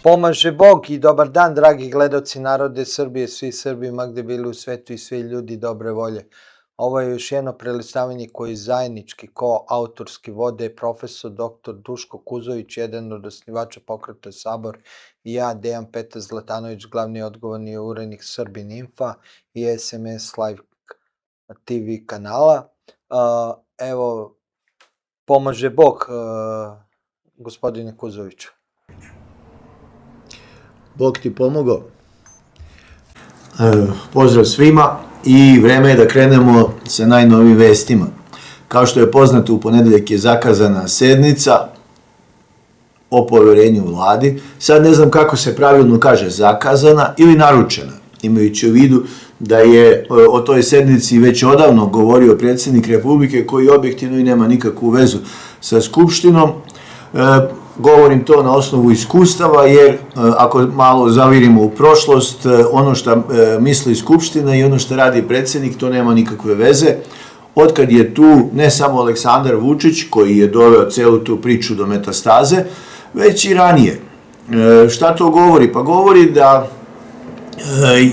Pomaže Bog i dobar dan, dragi gledaoci narode Srbije, svi Srbi, ma gde bili u svetu i svi ljudi dobre volje. Ovo je još jedno prelistavanje koji zajednički autorski vode profesor dr. Duško Kuzović, jedan od osnivača pokreta Sabor, i ja, Dejan Petar Zlatanović, glavni odgovorni urednik Srbin Infa i SMS Live TV kanala. Evo, pomaže Bog, gospodine Kuzoviću. Bog ti pomogao. Pozdrav svima i vreme je da krenemo sa najnovijim vestima. Kao što je poznato, u ponedeljak je zakazana sednica o poverenju vladi. Sad ne znam kako se pravilno kaže, zakazana ili naručena, imajući u vidu da je o toj sednici već odavno govorio predsjednik Republike, koji objektivno i nema nikakvu vezu sa Skupštinom. Govorim to na osnovu iskustava, jer ako malo zavirimo u prošlost, ono što misli Skupština i ono što radi predsjednik, to nema nikakve veze. Otkad je tu ne samo Aleksandar Vučić, koji je doveo celu tu priču do metastaze, već i ranije. Šta to govori? Pa govori da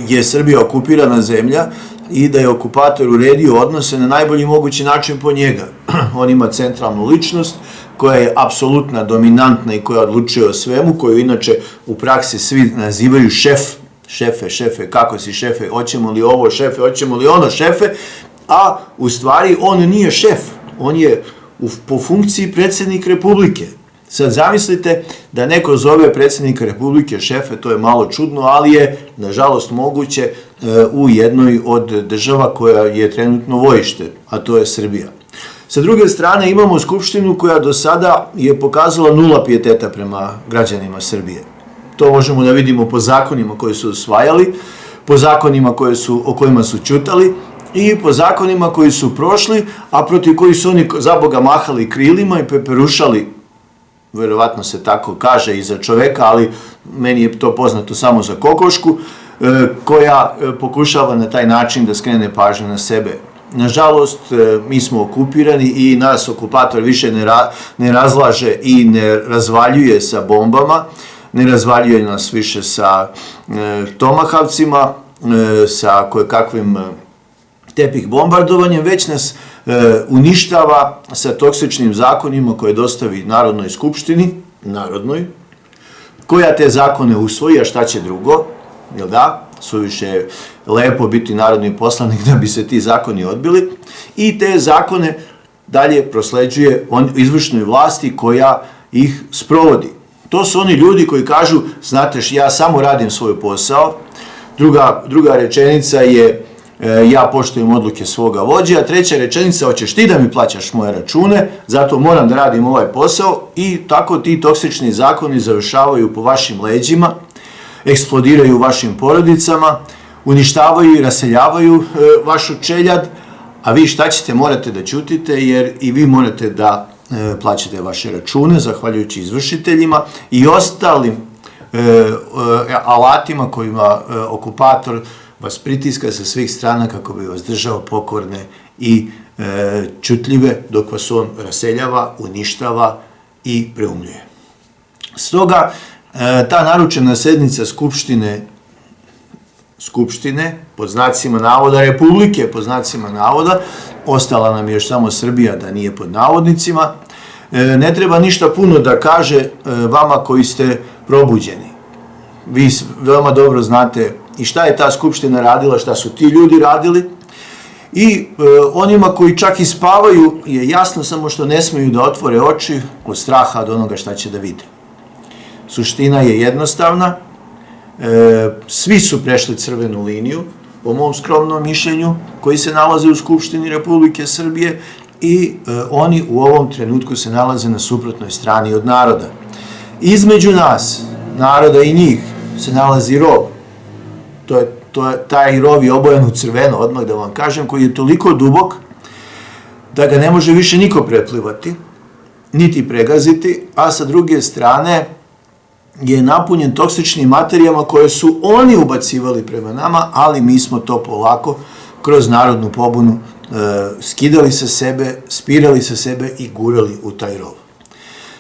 je Srbija okupirana zemlja i da je okupator uredio odnose na najbolji mogući način po njega. On ima centralnu ličnost koja je apsolutna, dominantna i koja odlučuje o svemu, koju inače u praksi svi nazivaju šefe, kako si šefe, hoćemo li ovo šefe, hoćemo li ono šefe, a u stvari on nije šef, on je po funkciji predsjednik Republike. Sad zamislite da neko zove predsjednika Republike šefe, to je malo čudno, ali je nažalost moguće u jednoj od država koja je trenutno vojište, a to je Srbija. Sa druge strane imamo Skupštinu koja do sada je pokazala nula pijeteta prema građanima Srbije. To možemo da vidimo po zakonima koje su usvajali, po zakonima o kojima su ćutali i po zakonima koji su prošli, a protiv koji su oni zaboga mahali krilima i peperušali, verovatno se tako kaže i za čoveka, ali meni je to poznato samo za kokošku, koja pokušava na taj način da skrene pažnju na sebe. Nažalost, mi smo okupirani i nas okupator više ne razlaže i ne razvaljuje sa bombama, ne razvaljuje nas više sa tomahavcima, sa kojekakvim tepih bombardovanjem, već nas uništava sa toksičnim zakonima koje dostavi Narodnoj skupštini, koja te zakone usvoji, a šta će drugo, jel da? Suviše je lepo biti narodni poslanik da bi se ti zakoni odbili, i te zakone dalje prosleđuje izvršnoj vlasti koja ih sprovodi. To su oni ljudi koji kažu, znate, ja samo radim svoj posao. Druga rečenica je ja poštujem odluke svoga vođe, a treća rečenica, hoćeš ti da mi plaćaš moje račune, zato moram da radim ovaj posao, i tako ti toksični zakoni završavaju po vašim leđima, eksplodiraju u vašim porodicama, uništavaju i raseljavaju vašu čeljad, a vi šta ćete? Morate da ćutite, jer i vi morate da plaćate vaše račune, zahvaljujući izvršiteljima i ostalim alatima kojima okupator vas pritiska sa svih strana kako bi vas držao pokorne i ćutljive, dok vas on raseljava, uništava i preumljuje. Stoga, ta naručena sednica Skupštine, pod znacima navoda, Republike, pod znacima navoda, ostala nam je još samo Srbija da nije pod navodnicima, ne treba ništa puno da kaže vama koji ste probuđeni. Vi veoma dobro znate i šta je ta Skupština radila, šta su ti ljudi radili, i onima koji čak i spavaju je jasno, samo što ne smeju da otvore oči od straha od onoga šta će da vide. Suština je jednostavna, svi su prešli crvenu liniju, po mom skromnom mišljenju, koji se nalaze u Skupštini Republike Srbije, i oni u ovom trenutku se nalaze na suprotnoj strani od naroda. Između nas, naroda i njih, se nalazi rov. Taj rov je obojan u crveno, odmah da vam kažem, koji je toliko dubok da ga ne može više niko preplivati, niti pregaziti, a sa druge strane je napunjen toksičnim materijama koje su oni ubacivali prema nama, ali mi smo to polako kroz narodnu pobunu skidali sa sebe, spirali sa sebe i gurali u taj rov.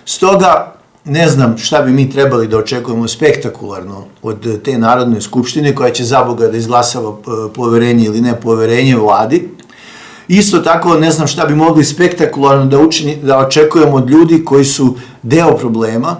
Stoga ne znam šta bi mi trebali da očekujemo spektakularno od te Narodne skupštine koja će zaboga da izglasava poverenje ili ne poverenje vladi. Isto tako ne znam šta bi mogli spektakularno da očekujemo od ljudi koji su deo problema,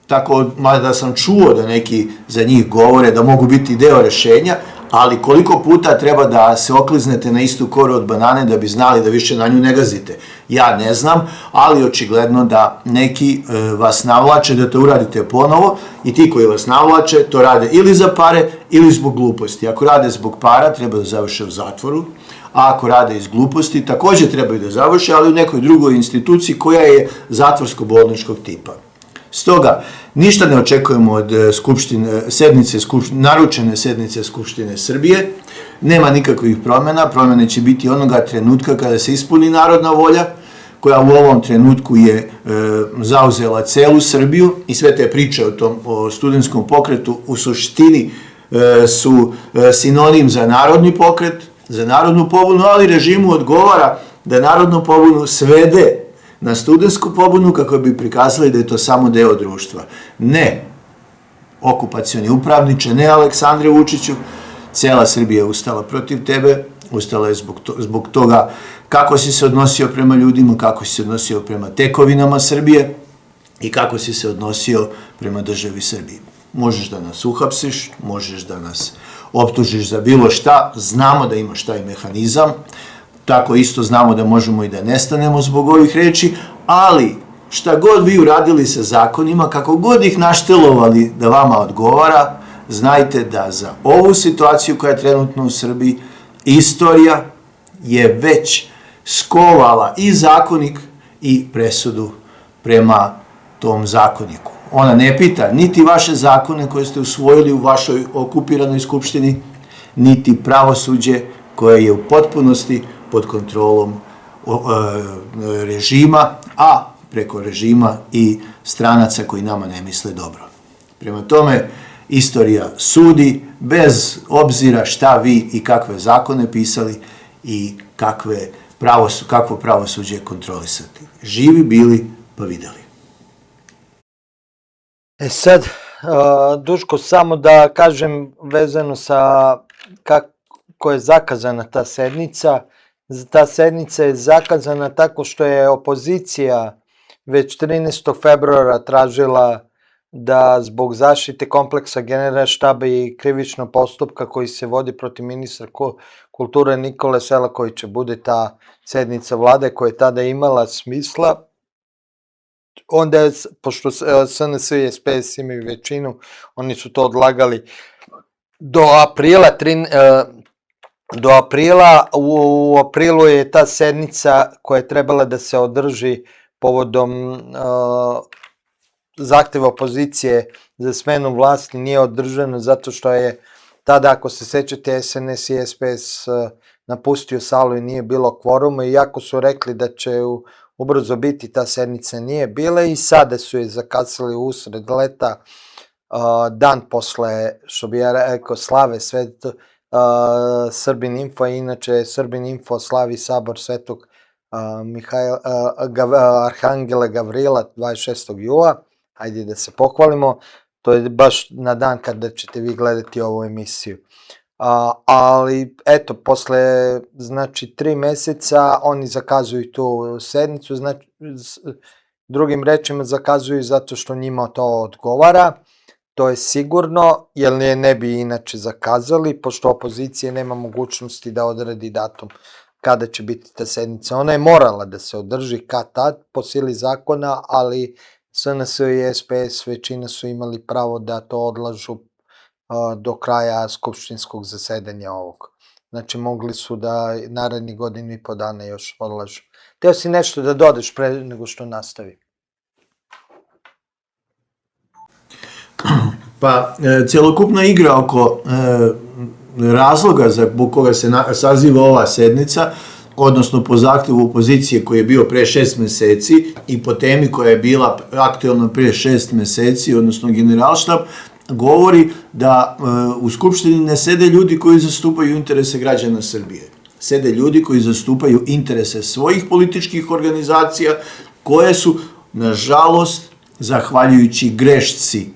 tako mada sam čuo da neki za njih govore da mogu biti deo rešenja, ali koliko puta treba da se okliznete na istu koru od banane da bi znali da više na nju ne gazite. Ja ne znam, ali očigledno da neki vas navlače da to uradite ponovo i ti koji vas navlače to rade ili za pare ili zbog gluposti. Ako rade zbog para treba da završe u zatvoru, a ako rade iz gluposti takođe trebaju da završe, ali u nekoj drugoj instituciji koja je zatvorsko-bolničkog tipa. Stoga, ništa ne očekujemo od naručene sednice Skupštine Srbije, nema nikakvih promjena, promjene će biti onoga trenutka kada se ispuni narodna volja, koja u ovom trenutku je zauzela celu Srbiju i sve te priče o studentskom pokretu u suštini su sinonim za narodni pokret, za narodnu pobunu, ali režimu odgovara da narodnu pobunu svede na studentsku pobunu kako bi prikazali da je to samo deo društva. Ne, okupacioni upravniče, ne Aleksandre Vučiću, cela Srbija je ustala protiv tebe, ustala je zbog toga kako si se odnosio prema ljudima, kako si se odnosio prema tekovinama Srbije i kako si se odnosio prema državi Srbiji. Možeš da nas uhapsiš, možeš da nas optužiš za bilo šta, znamo da imaš taj mehanizam, tako isto znamo da možemo i da nestanemo zbog ovih reči, ali šta god vi uradili sa zakonima, kako god ih naštelovali da vama odgovara, znajte da za ovu situaciju koja je trenutno u Srbiji, istorija je već skovala i zakonik i presudu prema tom zakoniku. Ona ne pita niti vaše zakone koje ste usvojili u vašoj okupiranoj skupštini, niti pravosuđe koje je u potpunosti pod kontrolom režima, a preko režima i stranaca koji nama ne misle dobro. Prema tome, istorija sudi bez obzira šta vi i kakve zakone pisali i kakvo pravosuđe kontrolisati. Živi bili pa videli. Sad, Duško, samo da kažem vezano sa kako je zakazana ta sednica. Ta sednica je zakazana tako što je opozicija već 13. februara tražila da zbog zaštite kompleksa Generalštaba i krivičnog postupka koji se vodi protiv ministra kulture Nikole Selakovića bude ta sednica vlade koja je tada imala smisla. Onda je, pošto SNS i SPS imaju većinu, oni su to odlagali do aprila. U aprilu je ta sednica koja je trebala da se održi povodom zahteva opozicije za smenu vlasti nije održano zato što je tada, ako se sećate, SNS i SPS napustio salu i nije bilo kvoruma, iako su rekli da će ubrzo biti, ta sednica nije bila i sada su je zakasali usred leta, dan posle, što bi ja rekao, slave Srbin Info, inače Srbin Info slavi sabor Svetog Arhangela Gavrila 26. jula, ajde da se pohvalimo, to je baš na dan kada ćete vi gledati ovu emisiju. Ali eto, posle znači 3 meseca oni zakazuju tu sednicu, znači drugim rečima zakazuju zato što njima to odgovara, to je sigurno, jer ne bi inače zakazali, pošto opozicija nema mogućnosti da odredi datum kada će biti ta sednica. Ona je morala da se održi kad tad po sili zakona, ali SNS i SPS većina su imali pravo da to odlažu do kraja skupštinskog zasedanja ovog. Znači mogli su da narednih 1.5 godina još odlažu. Teo si nešto da dodaš pre nego što nastavi? Pa, celokupna igra oko razloga zbog koga se saziva ova sednica, odnosno po zahtevu opozicije koji je bio pre 6 meseci i po temi koja je bila aktuelna pre 6 meseci, odnosno Generalštab, govori da u Skupštini ne sede ljudi koji zastupaju interese građana Srbije. Sede ljudi koji zastupaju interese svojih političkih organizacija koje su, nažalost, zahvaljujući grešci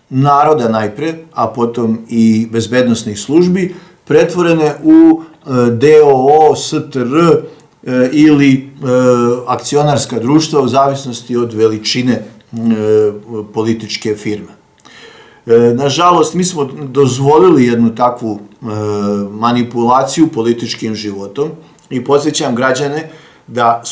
naroda najpre, a potom i bezbednosnih službi, pretvorene u DOO, STR ili akcionarska društva u zavisnosti od veličine političke firme. Nažalost, mi smo dozvolili jednu takvu manipulaciju političkim životom i podsjećam građane da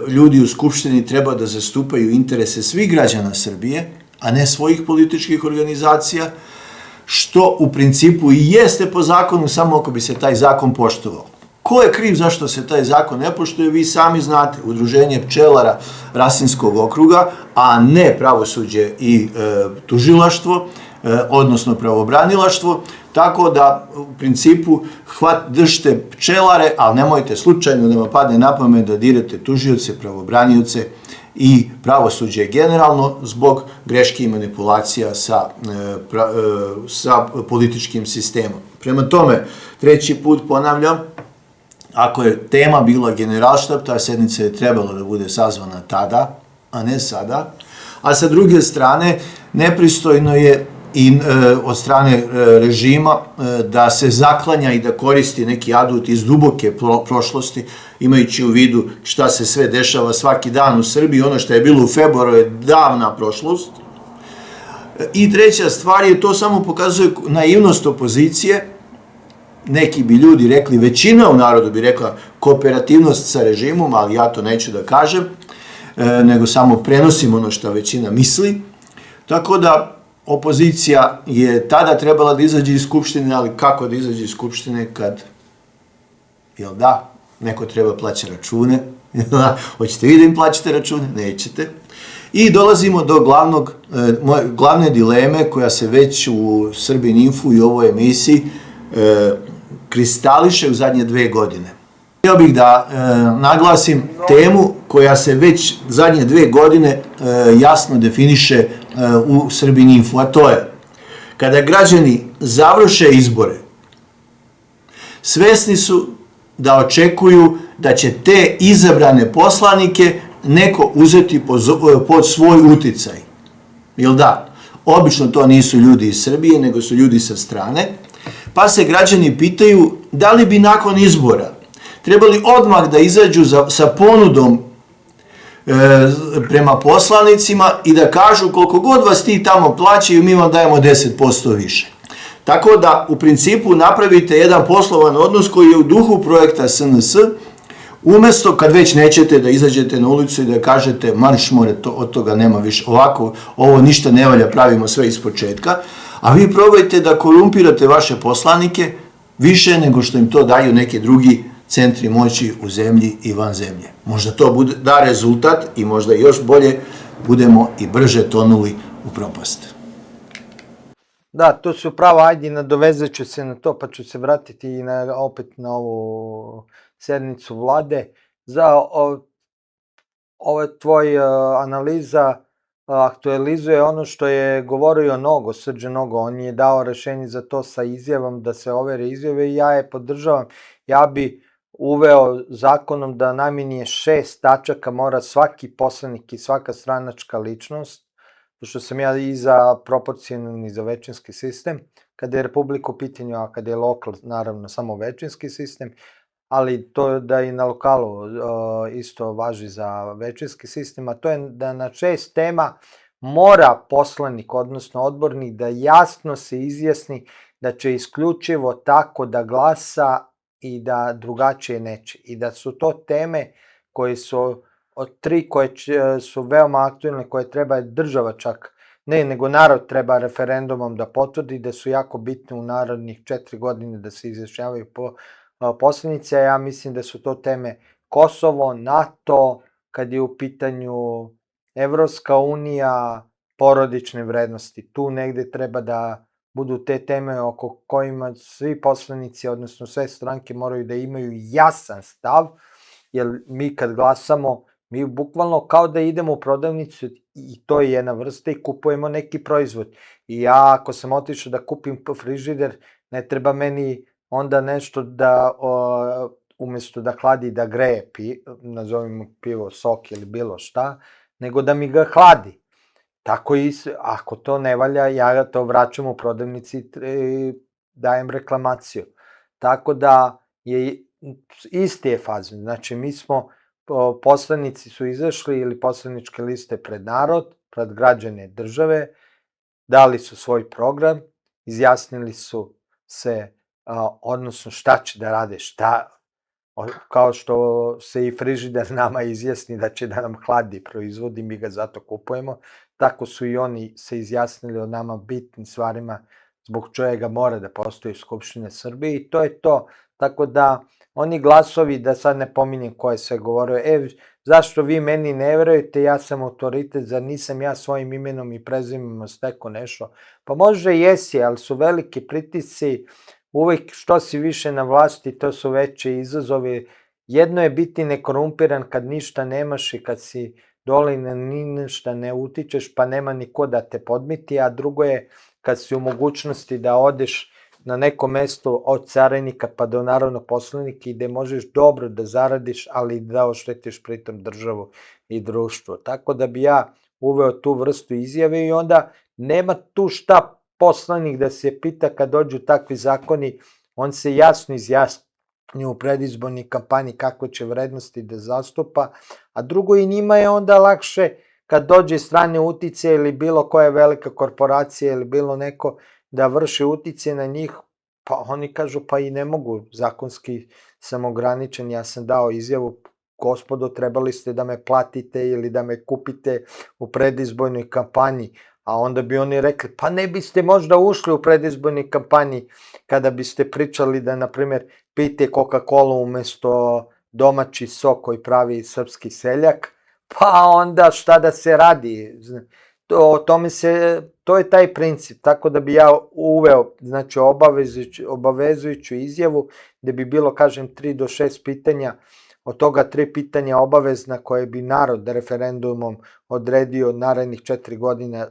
ljudi u Skupštini treba da zastupaju interese svih građana Srbije, a ne svojih političkih organizacija, što u principu i jeste po zakonu, samo ako bi se taj zakon poštovao. Ko je kriv zašto se taj zakon ne poštuje, vi sami znate, Udruženje pčelara Rasinskog okruga, a ne pravosuđe i tužilaštvo, odnosno pravobranilaštvo, tako da u principu držite pčelare, ali nemojte slučajno da vam padne na pamet da dirate tužioce, pravobranioce i pravosuđe generalno zbog greške i manipulacija sa političkim sistemom. Prema tome, treći put ponavljam, ako je tema bila Generalštab, ta sednica je trebala da bude sazvana tada, a ne sada, a sa druge strane, nepristojno je i od strane režima da se zaklanja i da koristi neki adut iz duboke prošlosti, imajući u vidu šta se sve dešava svaki dan u Srbiji, ono što je bilo u februaru je davna prošlost. I treća stvar je, to samo pokazuje naivnost opozicije, neki bi ljudi rekli, većina u narodu bi rekla kooperativnost sa režimom, ali ja to neću da kažem, nego samo prenosim ono što većina misli, tako da opozicija je tada trebala da izađe iz Skupštine, ali kako da izađe iz Skupštine kad, jel da, neko treba plaća račune, hoćete vi da im plaćate račune? Nećete. I dolazimo do glavne dileme koja se već u Srbin Infu i ovoj emisiji kristališe u zadnje 2 godine. Htio bih da naglasim temu koja se već zadnje 2 godine jasno definiše u Srbin Info, a to je kada građani završe izbore, svesni su da očekuju da će te izabrane poslanike neko uzeti pod svoj uticaj. Jel da? Obično to nisu ljudi iz Srbije, nego su ljudi sa strane, pa se građani pitaju da li bi nakon izbora trebali odmah da izađu sa ponudom prema poslanicima i da kažu koliko god vas ti tamo plaćaju, mi vam dajemo 10% više. Tako da u principu napravite jedan poslovan odnos koji je u duhu projekta SNS, umesto kad već nećete da izađete na ulicu i da kažete marš more, od toga nema više, ovako, ovo ništa ne valja, pravimo sve ispočetka, a vi probajte da korumpirate vaše poslanike više nego što im to daju neki drugi centri moći u zemlji i van zemlje. Možda to da rezultat i možda još bolje budemo i brže tonuli u propast. Da, to su pravo, ajde, nadovezat ću se na to, pa ću se vratiti i opet na ovu sednicu vlade. Za ova tvoj analiza aktualizuje ono što je govorio Nogo, Srđan Nogo, on je dao rešenje za to sa izjavom da se overe izjave i ja je podržavam. Ja bi uveo zakonom da najmanje 6 tačaka mora svaki poslanik i svaka stranačka ličnost, pošto sam ja i za proporcionalni i za većinski sistem, kada je Republika u pitanju, a kada je lokal, naravno, samo većinski sistem, ali to da i na lokalu isto važi za većinski sistem, a to je da na 6 tema mora poslanik, odnosno odbornik, da jasno se izjasni da će isključivo tako da glasa i da drugačije neće. I da su to teme koje su od 3 koje su veoma aktuelne, koje treba država čak, ne, nego narod treba referendumom da potvrdi, da su jako bitne u narednih 4 godine da se izjašnjavaju poslanice, a ja mislim da su to teme Kosovo, NATO, kad je u pitanju Evropska unija, porodične vrednosti. Tu negde treba da budu te teme oko kojima svi poslanici, odnosno sve stranke moraju da imaju jasan stav, jer mi kad glasamo, mi bukvalno kao da idemo u prodavnicu i to je jedna vrsta i kupujemo neki proizvod. I ja ako sam otišao da kupim frižider, ne treba meni onda nešto da, umesto da hladi, da greje, nazovimo pivo, sok ili bilo šta, nego da mi ga hladi. Tako i ako to ne valja, ja to vraćam u prodavnici i dajem reklamaciju. Tako da je isti je fazon. Znači, mi smo, poslanici su izašli ili poslaničke liste pred narod, pred građane države, dali su svoj program, izjasnili su se, odnosno šta će da rade, kao što se i frižider nama izjasni da će da nam hladi proizvodi, mi ga zato kupujemo, tako su i oni se izjasnili o nama bitnim stvarima zbog čega mora da postoji Skupština Srbije i to je to. Tako da oni glasovi, da sad ne pominjem ko je sve govorio, zašto vi meni ne verujete, ja sam autoritet, zar nisam ja svojim imenom i prezimenom stekao nešto? Pa može jesi, ali su veliki pritisci, uvek što si više na vlasti, to su veće izazovi. Jedno je biti nekorumpiran kad ništa nemaš i kad si dole i na ništa ne utičeš, pa nema niko da te podmiti, a drugo je kad si u mogućnosti da odeš na neko mesto od carinika pa do narodnog poslanika i gde možeš dobro da zaradiš, ali da oštetiš pritom državu i društvo. Tako da bi ja uveo tu vrstu izjave i onda nema tu šta poslanik da se pita kad dođu takvi zakoni, on se jasno izjasni u predizbornoj kampanji kako će vrednosti da zastupa, a drugo i njima je onda lakše kad dođe strane utice ili bilo koja velika korporacija ili bilo neko da vrši utice na njih, pa oni kažu pa i ne mogu, zakonski sam ograničen, ja sam dao izjavu, gospodo, trebali ste da me platite ili da me kupite u predizbornoj kampanji, a onda bi oni rekli, pa ne biste možda ušli u predizbornoj kampanji kada biste pričali da, na primjer, pijete Coca-Cola umesto domaći sok koji pravi srpski seljak, pa onda šta da se radi, to je taj princip, tako da bi ja uveo, znači, obavezujuću izjavu, gde bi bilo, kažem, 3 do 6 pitanja, od toga 3 pitanja obavezna koje bi narod referendumom odredio narednih 4 godine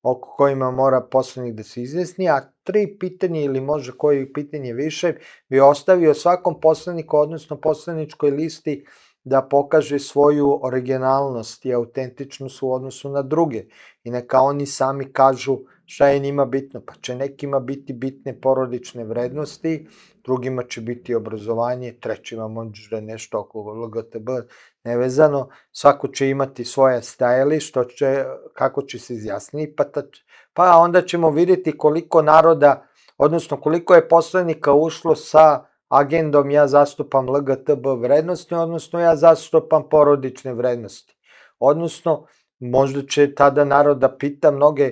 oko kojima mora poslanik da se izjasni, a 3 pitanja ili može koji pitanje više bi ostavio svakom poslaniku, odnosno poslaničkoj listi da pokaže svoju originalnost i autentičnost u odnosu na druge i neka oni sami kažu šta je njima bitno, pa će nekima biti bitne porodične vrednosti, drugima će biti obrazovanje, trećima možda nešto oko LGTB nevezano, svako će imati svoje stajalište, kako će se izjasniti, pa onda ćemo vidjeti koliko naroda, odnosno koliko je poslanika ušlo sa agendom ja zastupam LGTB vrednosti, odnosno ja zastupam porodične vrednosti. Odnosno, možda će tada narod da pita mnoge,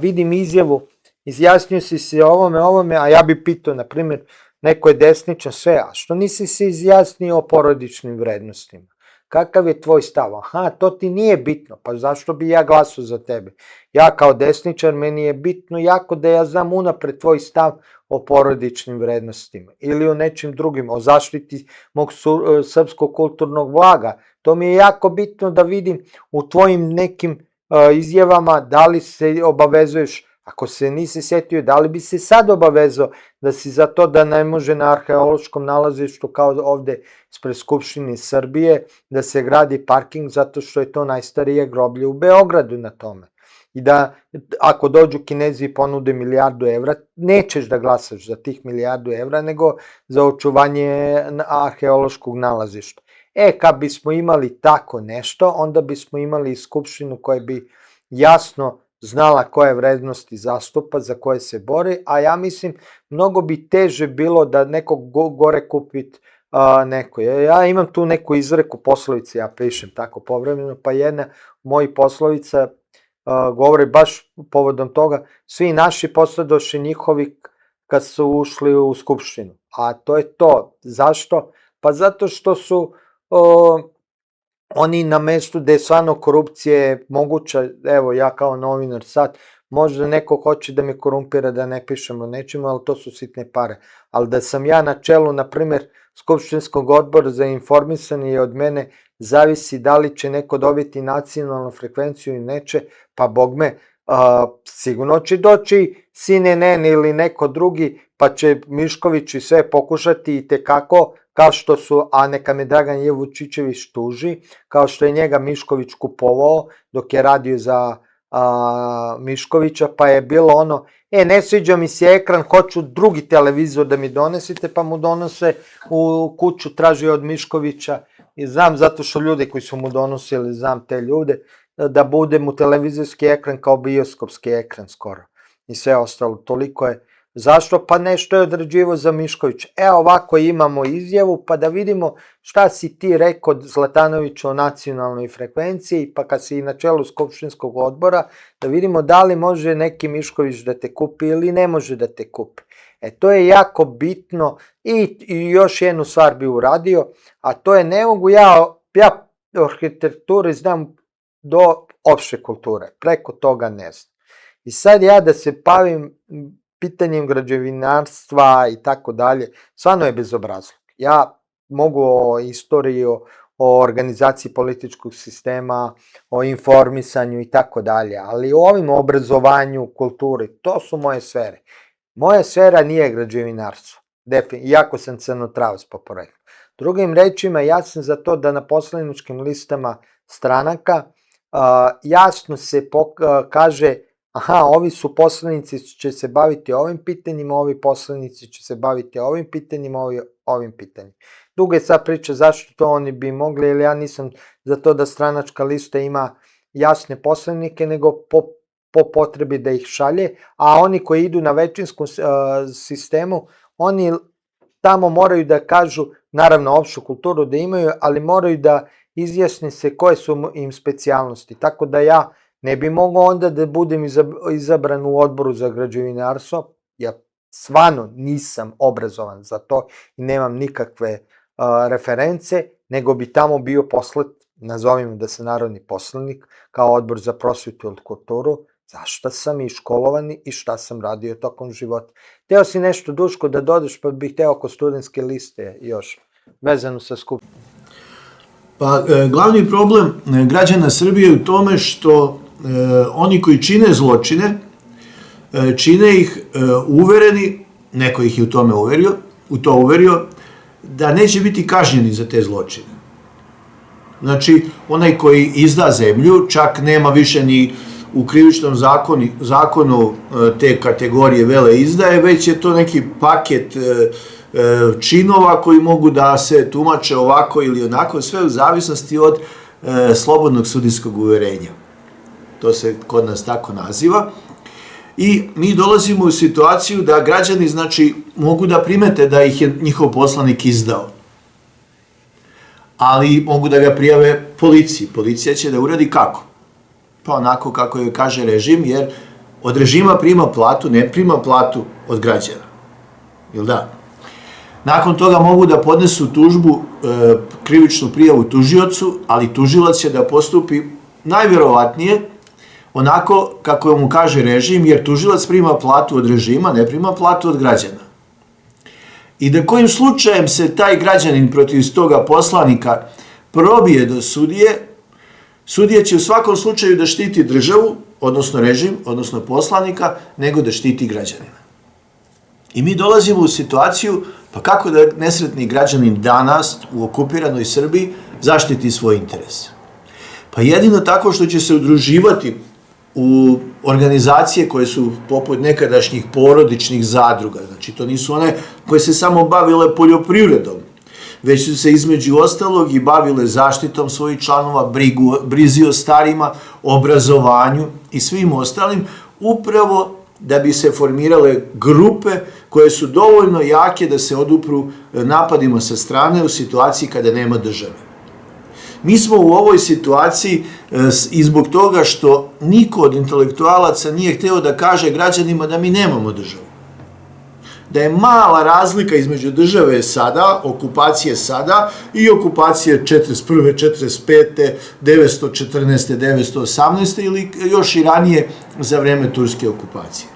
vidim izjavu, izjasnio si se ovome, a ja bi pitao, na primjer, neko je desničar, sve, a što nisi se izjasnio o porodičnim vrednostima? Kakav je tvoj stav? To ti nije bitno, pa zašto bi ja glasao za tebe? Ja kao desničar, meni je bitno jako da ja znam unapred tvoj stav o porodičnim vrednostima ili o nečim drugim, o zaštiti mog srpskog kulturnog blaga. To mi je jako bitno da vidim u tvojim nekim izjavama da li se obavezuješ, ako se nisi setio, da li bi se sad obavezao da si za to da ne može na arheološkom nalazištu kao ovde ispred Skupštine Srbije da se gradi parking zato što je to najstarije groblje u Beogradu na tome. I da ako dođu Kinezi i ponude €1.000.000, nećeš da glasaš za tih €1.000.000, nego za očuvanje arheološkog nalazišta. Kad bismo imali tako nešto, onda bismo imali skupštinu koja bi jasno znala koje vrednosti zastupa, za koje se bori, a ja mislim mnogo bi teže bilo da nekog gore kupiti neko. Ja imam tu neku izreku poslovice, ja pišem tako povremeno, pa jedna mojih poslovica govori baš povodom toga, svi naši posledoši njihovi kad su ušli u skupštinu. A to je to. Zašto? Pa zato što su oni na mestu gde je stvarno korupcija moguća, evo ja kao novinar sad, možda neko hoće da me korumpira da ne pišem o nečemu, ali to su sitne pare. Ali da sam ja na čelu, na primer, Skupštinskog odbora za informisanje i od mene zavisi da li će neko dobiti nacionalnu frekvenciju i neće, pa bogme, sigurno će doći CNN ili neko drugi, pa će Mišković i sve pokušati i tekako, kao što su, a neka me Dragan Vučićević tuži, kao što je njega Mišković kupovao dok je radio za Miškovića, pa je bilo ono, ne sviđa mi se ekran, hoću drugi televizor da mi donesite, pa mu donose u kuću, traži od Miškovića, i znam zato što ljudi koji su mu donosili, znam te ljude, da bude mu televizorski ekran kao bioskopski ekran skoro. I sve ostalo, toliko je. Zašto? Pa nešto je određivo za Miškovića. Ovako imamo izjavu, pa da vidimo šta si ti rekao Zlatanoviću o nacionalnoj frekvenciji, pa kad si na čelu skupštinskog odbora, da vidimo da li može neki Mišković da te kupi ili ne može da te kupi. To je jako bitno i još jednu stvar bi uradio, a to je ne mogu ja arhitekturu znam do opšte kulture, preko toga ne znam. I sad ja da se bavim pitanjem građevinarstva i tako dalje, stvarno je bezobrazluk. Ja mogu o istoriji, o organizaciji političkog sistema, o informisanju i tako dalje, ali o ovim obrazovanju, kulturi, to su moje sfere. Moja sfera nije građevinarstvo, iako sam crnotravac po poreklu. Drugim rečima, ja sam za to da na poslaničkim listama stranaka jasno se kaže ovi su poslanici će se baviti ovim pitanjima, ovi poslanici će se baviti ovim pitanjima, ovim pitanjima. Duga je sad priča zašto to oni bi mogli, jer ja nisam za to da stranačka lista ima jasne poslanike, nego po potrebi da ih šalje, a oni koji idu na većinskom sistemu, oni tamo moraju da kažu, naravno opštu kulturu da imaju, ali moraju da izjasni se koje su im specijalnosti, tako da ja ne bi mogao onda da budem izabran u odboru za građevinarstvo, ja stvarno nisam obrazovan za to i nemam nikakve reference, nego bi tamo bio poslat, nazovimo da sam narodni poslanik, kao odbor za prosvetu i kulturu, zašto sam i školovan i šta sam radio tokom života. Hteo si nešto, Duško, da dodeš, pa bih hteo oko studentske liste još, vezano sa skupom. Pa, glavni problem građana Srbije je u tome što oni koji čine zločine, čine ih uvereni, neko ih je u to uverio, da neće biti kažnjeni za te zločine. Znači, onaj koji izda zemlju, čak nema više ni u krivičnom zakonu te kategorije vele izdaje, već je to neki paket činova koji mogu da se tumače ovako ili onako, sve u zavisnosti od slobodnog sudijskog uverenja. To se kod nas tako naziva. I mi dolazimo u situaciju da građani, znači, mogu da primete da ih je njihov poslanik izdao. Ali mogu da ga prijave policiji. Policija će da uradi kako? Pa onako kako joj kaže režim, jer od režima prima platu, ne prima platu od građana. Jel da? Nakon toga mogu da podnesu tužbu, krivičnu prijavu tužiocu, ali tužilac će da postupi najverovatnije onako kako mu kaže režim, jer tužilac prima platu od režima, ne prima platu od građana. I da kojim slučajem se taj građanin protiv toga poslanika probije do sudije, sudija će u svakom slučaju da štiti državu, odnosno režim, odnosno poslanika, nego da štiti građanina. I mi dolazimo u situaciju, pa kako da nesretni građanin danas u okupiranoj Srbiji zaštiti svoj interes? Pa jedino tako što će se udruživati u organizacije koje su poput nekadašnjih porodičnih zadruga, znači to nisu one koje se samo bavile poljoprivredom, već su se između ostalog i bavile zaštitom svojih članova, brizi o starima, obrazovanju i svim ostalim, upravo da bi se formirale grupe koje su dovoljno jake da se odupru napadima sa strane u situaciji kada nema države. Mi smo u ovoj situaciji i zbog toga što niko od intelektualaca nije hteo da kaže građanima da mi nemamo državu. Da je mala razlika između države sada, okupacije sada i okupacije 41. 45. 914. 918. ili još i ranije za vreme turske okupacije.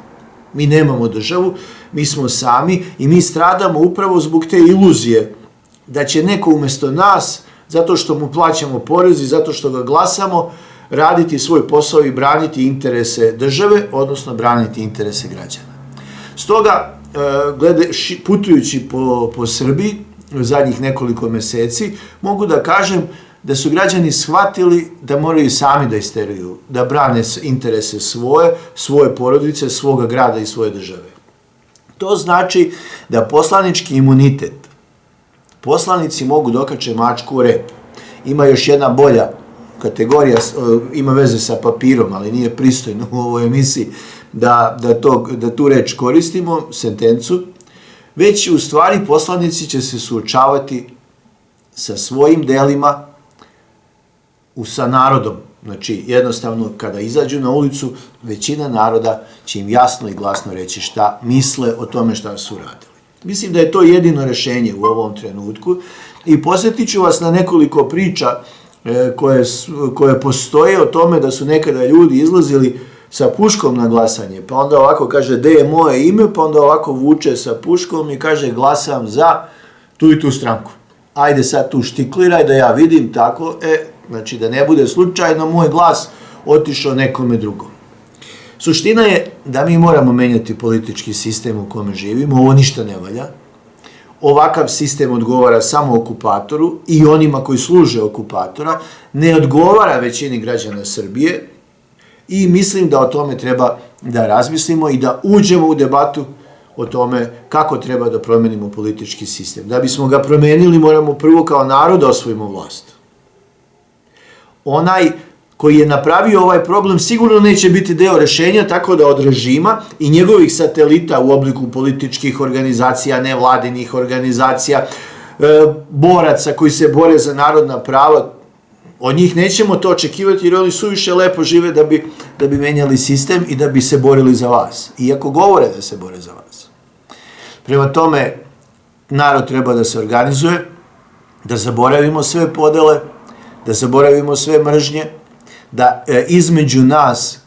Mi nemamo državu, mi smo sami i mi stradamo upravo zbog te iluzije da će neko umesto nas, zato što mu plaćamo porez i zato što ga glasamo, raditi svoj posao i braniti interese države, odnosno braniti interese građana. Stoga, putujući po Srbiji u zadnjih nekoliko meseci, mogu da kažem da su građani shvatili da moraju sami da isteruju, da brane interese svoje porodice, svoga grada i svoje države. To znači da poslanički imunitet, poslanici mogu dokače mačku u rep. Ima još jedna bolja kategorija, ima veze sa papirom, ali nije pristojno u ovoj emisiji da tu reč koristimo, sentencu, već u stvari poslanici će se suočavati sa svojim delima sa narodom. Znači, jednostavno, kada izađu na ulicu, većina naroda će im jasno i glasno reći šta misle o tome šta su radili. Mislim da je to jedino rešenje u ovom trenutku i posjetit ću vas na nekoliko priča koje postoje o tome da su nekada ljudi izlazili sa puškom na glasanje, pa onda ovako kaže gde je moje ime, pa onda ovako vuče sa puškom i kaže glasam za tu i tu stranku. Ajde sad tu štikliraj da ja vidim tako, znači da ne bude slučajno moj glas otišao nekome drugom. Suština je da mi moramo menjati politički sistem u kome živimo, ovo ništa ne valja. Ovakav sistem odgovara samo okupatoru i onima koji služe okupatora, ne odgovara većini građana Srbije i mislim da o tome treba da razmislimo i da uđemo u debatu o tome kako treba da promenimo politički sistem. Da bismo ga promenili, moramo prvo kao narod da osvojimo vlast. Onaj koji je napravio ovaj problem sigurno neće biti deo rešenja, tako da od režima i njegovih satelita u obliku političkih organizacija, nevladinih organizacija, boraca koji se bore za narodna prava, od njih nećemo to očekivati jer oni suviše lepo žive da bi menjali sistem i da bi se borili za vas. Iako govore da se bore za vas. Prema tome, narod treba da se organizuje, da zaboravimo sve podele, da zaboravimo sve mržnje, da između nas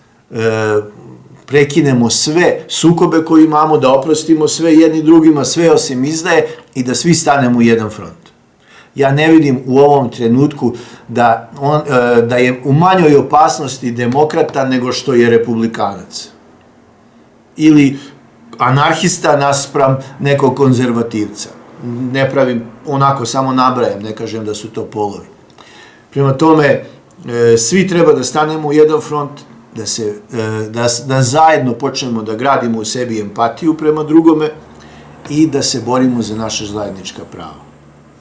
prekinemo sve sukobe koje imamo, da oprostimo sve jedni drugima, sve osim izdaje i da svi stanemo u jedan front. Ja ne vidim u ovom trenutku da je u manjoj opasnosti demokrata nego što je republikanac. Ili anarhista naspram nekog konzervativca. Ne pravim, onako samo nabrajam, ne kažem da su to polovi. Prema tome, svi treba da stanemo u jedan front, da zajedno počnemo da gradimo u sebi empatiju prema drugome i da se borimo za naše zajednička prava.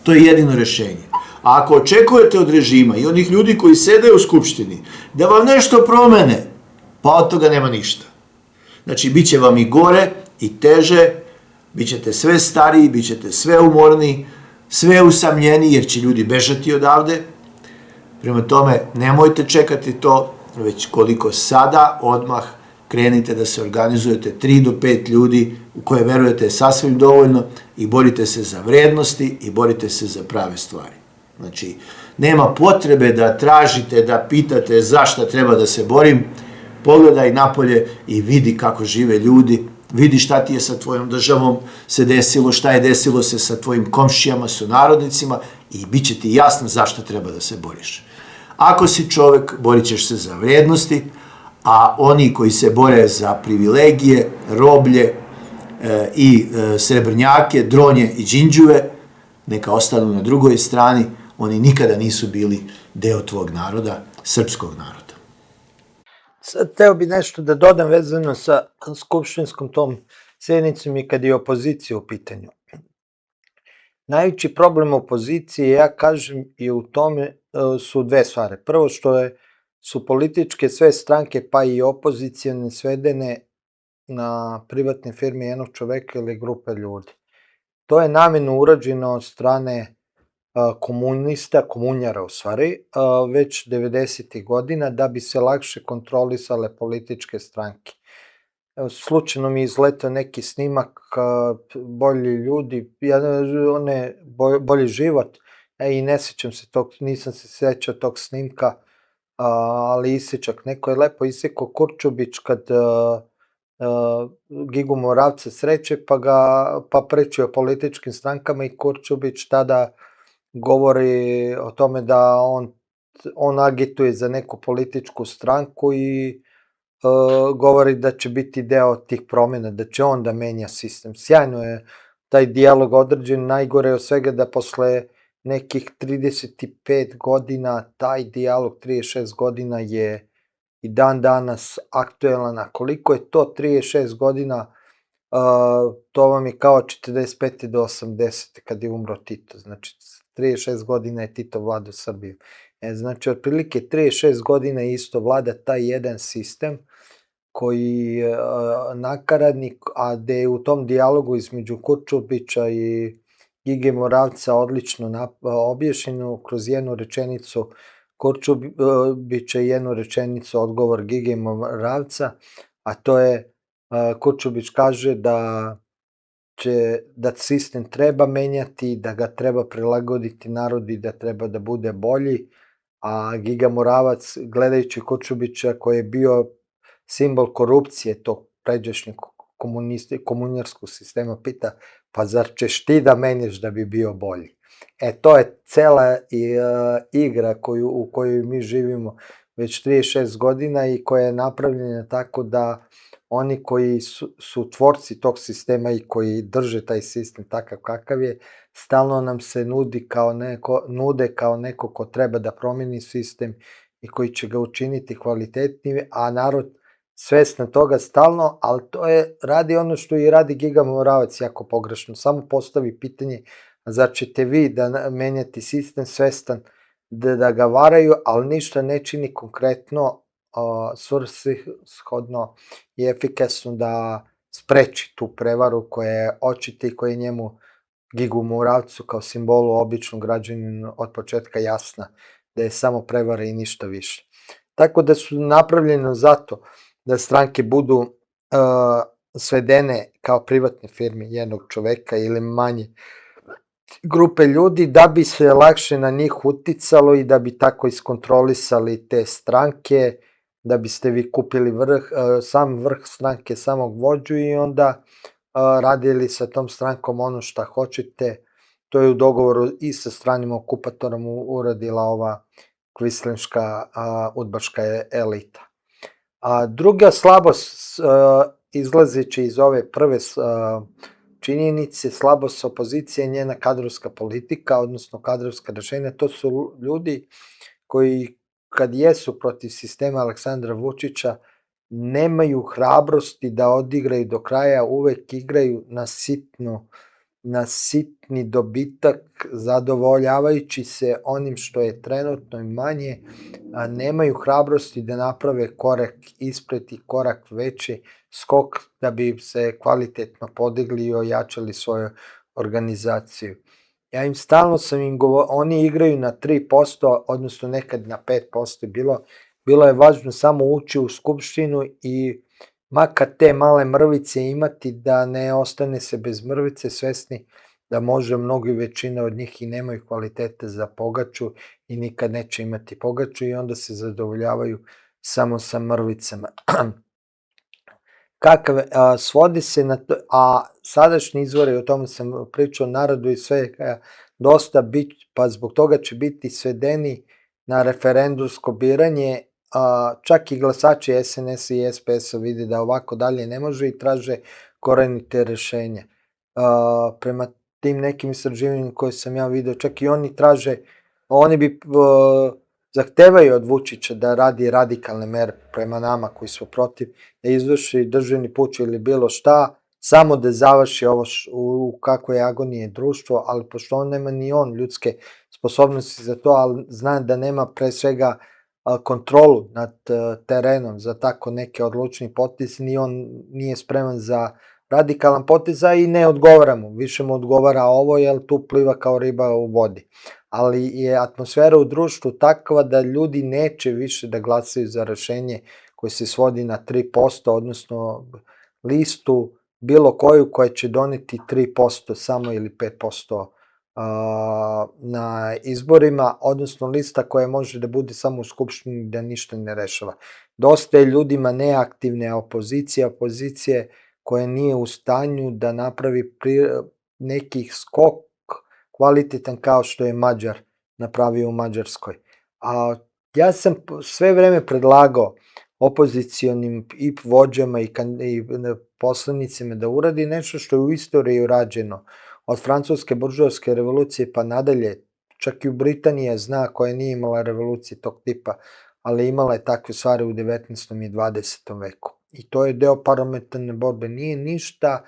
To je jedino rešenje. A ako očekujete od režima i onih ljudi koji sede u Skupštini da vam nešto promene, pa od toga nema ništa. Znači, bit će vam i gore i teže, bit ćete sve stariji, bit ćete sve umorniji, sve usamljeniji jer će ljudi bežati odavde. Prema tome, nemojte čekati to, već koliko sada, odmah krenite da se organizujete 3 do 5 ljudi u koje verujete sasvim dovoljno i borite se za vrednosti i borite se za prave stvari. Znači, nema potrebe da tražite, da pitate zašto treba da se borim, pogledaj napolje i vidi kako žive ljudi, vidi šta ti je sa tvojom državom se desilo, šta je desilo se sa tvojim komšijama, sunarodnicima i bit će ti jasno zašto treba da se boriš. Ako si čovek, borit ćeš se za vrednosti, a oni koji se bore za privilegije, roblje i srebrnjake, dronje i džinđuve, neka ostanu na drugoj strani, oni nikada nisu bili deo tvog naroda, srpskog naroda. Sad teo bi nešto da dodam vezano sa skupštinskom tom sednicom i kad je opozicija u pitanju. Najveći problem opozicije, ja kažem, je u tome su dve stvari. Prvo što su političke sve stranke pa i opozicijne svedene na privatne firme jednog čoveka ili grupe ljudi. To je namjerno urađeno od strane komunista, komunjara u stvari, već 90. godina da bi se lakše kontrolisale političke stranke. Slučajno mi je izletao neki snimak Bolji ljudi, Bolji život, i ne sjećam se tog, nisam se sjećao tog snimka, ali isječak, neko je lepo isjekao Kurčubić kad Gigu Moravca sreće pa preći o političkim strankama i Kurčubić tada govori o tome da on agituje za neku političku stranku i govori da će biti deo tih promjena, da će on da menja sistem. Sjajno je taj dijalog određen, najgore je od svega da posle nekih 35 godina, taj dijalog 36 godina je i dan danas aktuelan, a koliko je to 36 godina, to vam je kao 45. do 80. kad je umro Tito, znači 36 godina je Tito vladao Srbiju. Znači, otprilike 36 godina isto vlada taj jedan sistem koji je nakaradnik, a gde je u tom dijalogu između Kurčubića i Gige Moravca odlično objašnjeno kroz jednu rečenicu Kurčubića i jednu rečenicu odgovor Gige Moravca, a to je Kurčubić kaže da sistem treba menjati, da ga treba prilagoditi narodu i da treba da bude bolji, a Giga Moravac, gledajući Kurčubića koji je bio simbol korupcije tog pređašnjeg komunjarskog sistema, pita, pa zar ćeš ti da menjaš da bi bio bolji? To je cela igra u kojoj mi živimo već 36 godina i koja je napravljena tako da oni koji su tvorci tog sistema i koji drže taj sistem takav kakav je, stalno nam se nude kao neko ko treba da promeni sistem i koji će ga učiniti kvalitetnijim, a narod svestan toga stalno, ali radi ono što i radi Giga Moravac jako pogrešno, samo postavi pitanje, zar ćete vi da menjati sistem svestan da ga varaju, ali ništa ne čini konkretno, svrsishodno i efikasno da spreči tu prevaru koja je očita i koja je njemu Gigu Moravcu kao simbolu običnog građanina od početka jasna, da je samo prevara i ništa više. Tako da su napravljene zato da stranke budu svedene kao privatne firme jednog čoveka ili manje grupe ljudi, da bi se lakše na njih uticalo i da bi tako iskontrolisali te stranke, da biste vi kupili sam vrh stranke, samog vođu i onda radili sa tom strankom ono šta hoćete. To je u dogovoru i sa stranim okupatorom uradila ova kvislinška udbaška elita. Druga slabost izlazeći iz ove prve činjenice, slabost opozicije, njena kadrovska politika, odnosno kadrovska rešenja, to su ljudi koji kad jesu protiv sistema Aleksandra Vučića nemaju hrabrosti da odigraju do kraja, uvek igraju na sitni dobitak, zadovoljavajući se onim što je trenutno i manje, a nemaju hrabrosti da naprave korak ispred i korak veći, skok da bi se kvalitetno podigli i ojačali svoju organizaciju. Ja im stalno sam im govorio, oni igraju na 3%, odnosno nekad na 5% bilo je važno samo ući u skupštinu i makar te male mrvice imati, da ne ostane se bez mrvice, svesni da može mnogi većina od njih i nemaju kvalitete za pogaču i nikad neće imati pogaču i onda se zadovoljavaju samo sa mrvicama. Svodi se na to, a sadašnji izvori, o tome sam pričao, narodu i sve dosta pa zbog toga će biti svedeni na referendumsko biranje, čak i glasači SNS i SPS vide da ovako dalje ne može i traže korenite rešenja. Prema tim nekim istraživanjima koje sam ja video, čak i oni bi zahtevaju od Vučića da radi radikalne mere prema nama koji smo protiv, da izvrši državni puč ili bilo šta, samo da završi ovo u kakvoj agoniji je društvo, ali pošto on nema ni on ljudske sposobnosti za to, ali zna da nema pre svega kontrolu nad terenom za tako neke odlučni potez, ni on nije spreman za radikalan potez, a i ne odgovara mu, više mu odgovara ovo, jer tu pliva kao riba u vodi. Ali je atmosfera u društvu takva da ljudi neće više da glasaju za rešenje koje se svodi na 3%, odnosno listu bilo koju koja će doneti 3% samo ili 5% na izborima, odnosno lista koja može da bude samo u skupštini da ništa ne rešava. Dosta je ljudima neaktivne opozicije koja nije u stanju da napravi neki skok kvalitetan kao što je Mađar napravio u Mađarskoj. Ja sam sve vreme predlagao opozicionim i vođama i poslanicima da uradi nešto što je u istoriji urađeno. Od francuske buržoaske revolucije pa nadalje, čak i u Britaniji zna, koja nije imala revolucije tog tipa, ali imala je takve stvari u 19. i 20. veku. I to je deo parlamentarne borbe. Nije ništa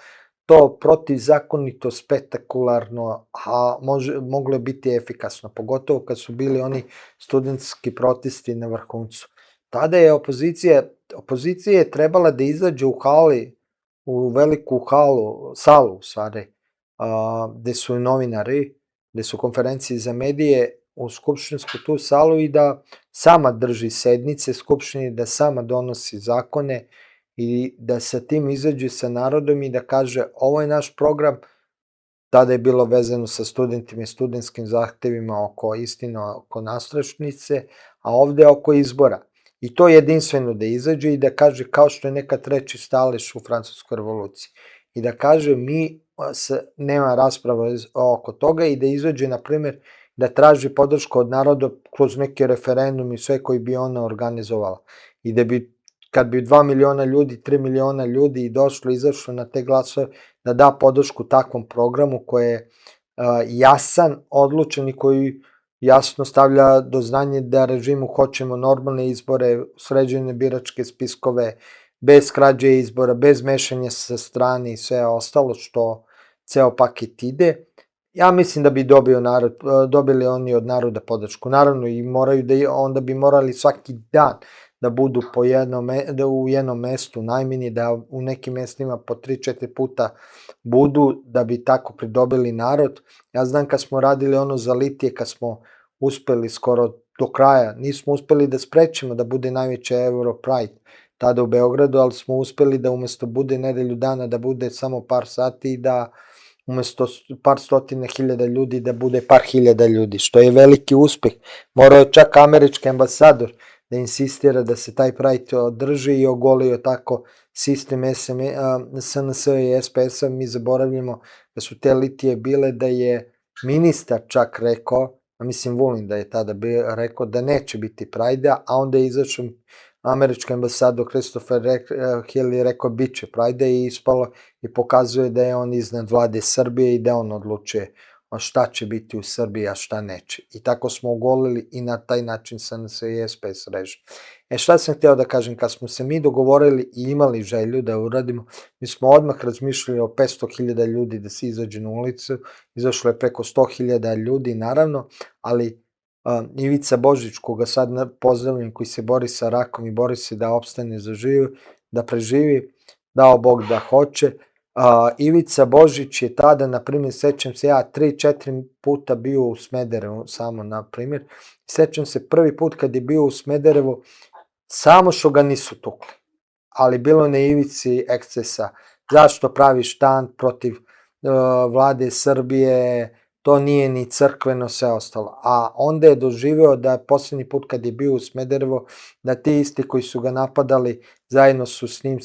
to protivzakonito, spektakularno, a moglo je biti efikasno, pogotovo kad su bili oni studentski protesti na vrhuncu. Tada je opozicija je trebala da izađe u hali, u veliku salu, u stvari, gde su novinari, gde su konferencije za medije, u skupštinsku tu salu i da sama drži sednice skupštine, da sama donosi zakone i da sa tim izađe sa narodom i da kaže ovo je naš program. Tada je bilo vezano sa studentima i studentskim zahtevima oko istina, oko nastrešnice, a ovde oko izbora. I to jedinstveno da izađe i da kaže, kao što je nekad treći stalež u Francuskoj revoluciji, i da kaže nema rasprava oko toga i da izađe, na primjer, da traži podršku od naroda kroz neki referendum i sve koji bi ona organizovala. I da bi, kad bi 2 miliona ljudi, 3 miliona ljudi izašlo na te glasove, da da podršku takvom programu koji je jasan, odlučen i koji jasno stavlja do znanja da režimu hoćemo normalne izbore, sređene biračke spiskove, bez krađe izbora, bez mešanja sa strane i sve ostalo što ceo paket ide. Ja mislim da bi dobili oni od naroda podršku. Naravno, i onda bi morali svaki dan da budu u jednom mestu najmanje, da u nekim mestima po 3-4 puta budu, da bi tako pridobili narod. Ja znam kad smo radili ono za litije, kad smo uspeli skoro do kraja, nismo uspeli da sprečimo da bude najveće Europride tada u Beogradu, ali smo uspeli da umesto bude nedelju dana, da bude samo par sati i da umesto par stotina hiljada ljudi, da bude par hiljada ljudi, što je veliki uspeh. Morao je čak američki ambasador da insistira da se taj Pride održi i ogolio tako sistem SNS i SPS-a. Mi zaboravljamo da su te litije bile, da je ministar čak rekao, a mislim Vulin da je tada rekao da neće biti Pride-a, a onda je izašao američki ambasador Christopher Hill i rekao bit će Pride-a i ispalo i pokazuje da je on iznad vlade Srbije i da on odlučuje šta će biti u Srbiji, a šta neće. I tako smo ogolili i na taj način SNS i SPS režim. Šta sam hteo da kažem, kad smo se mi dogovorili i imali želju da uradimo, mi smo odmah razmišljali o 500.000 ljudi da se izađe na ulicu, izašlo je preko 100.000 ljudi naravno, ali Ivica Božić, koga sad pozdravljam, koji se bori sa rakom i bori se da opstane, da preživi, dao Bog da hoće. Ivica Božić je tada, na primjer, sećam se ja 3-4 puta bio u Smederevu, samo na primjer, sećam se prvi put kad je bio u Smederevu, samo što ga nisu tukli, ali bilo na Ivici ekscesa, zašto pravi štand protiv vlade Srbije, to nije ni crkveno, sve ostalo. A onda je doživeo da poslednji put kad je bio u Smederevo, da ti isti koji su ga napadali, zajedno su s njim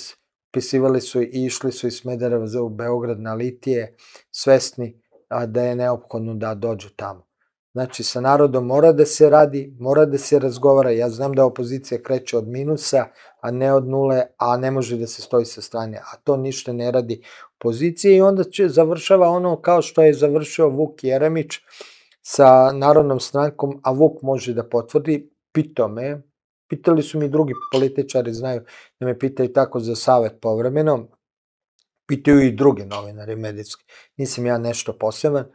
pisivali su i išli su iz Smedereva u Beograd na litije, svesni da je neophodno da dođu tamo. Znači, sa narodom mora da se radi, mora da se razgovara. Ja znam da opozicija kreće od minusa, a ne od nule, a ne može da se stoji sa strane, a to ništa ne radi opozicija i onda završava ono kao što je završio Vuk Jeremić sa Narodnom strankom, a Vuk može da potvrdi, pitali su mi drugi političari, znaju da me pitaju tako za savet povremeno, pitaju i druge novinari medijski, nisam ja nešto poseban.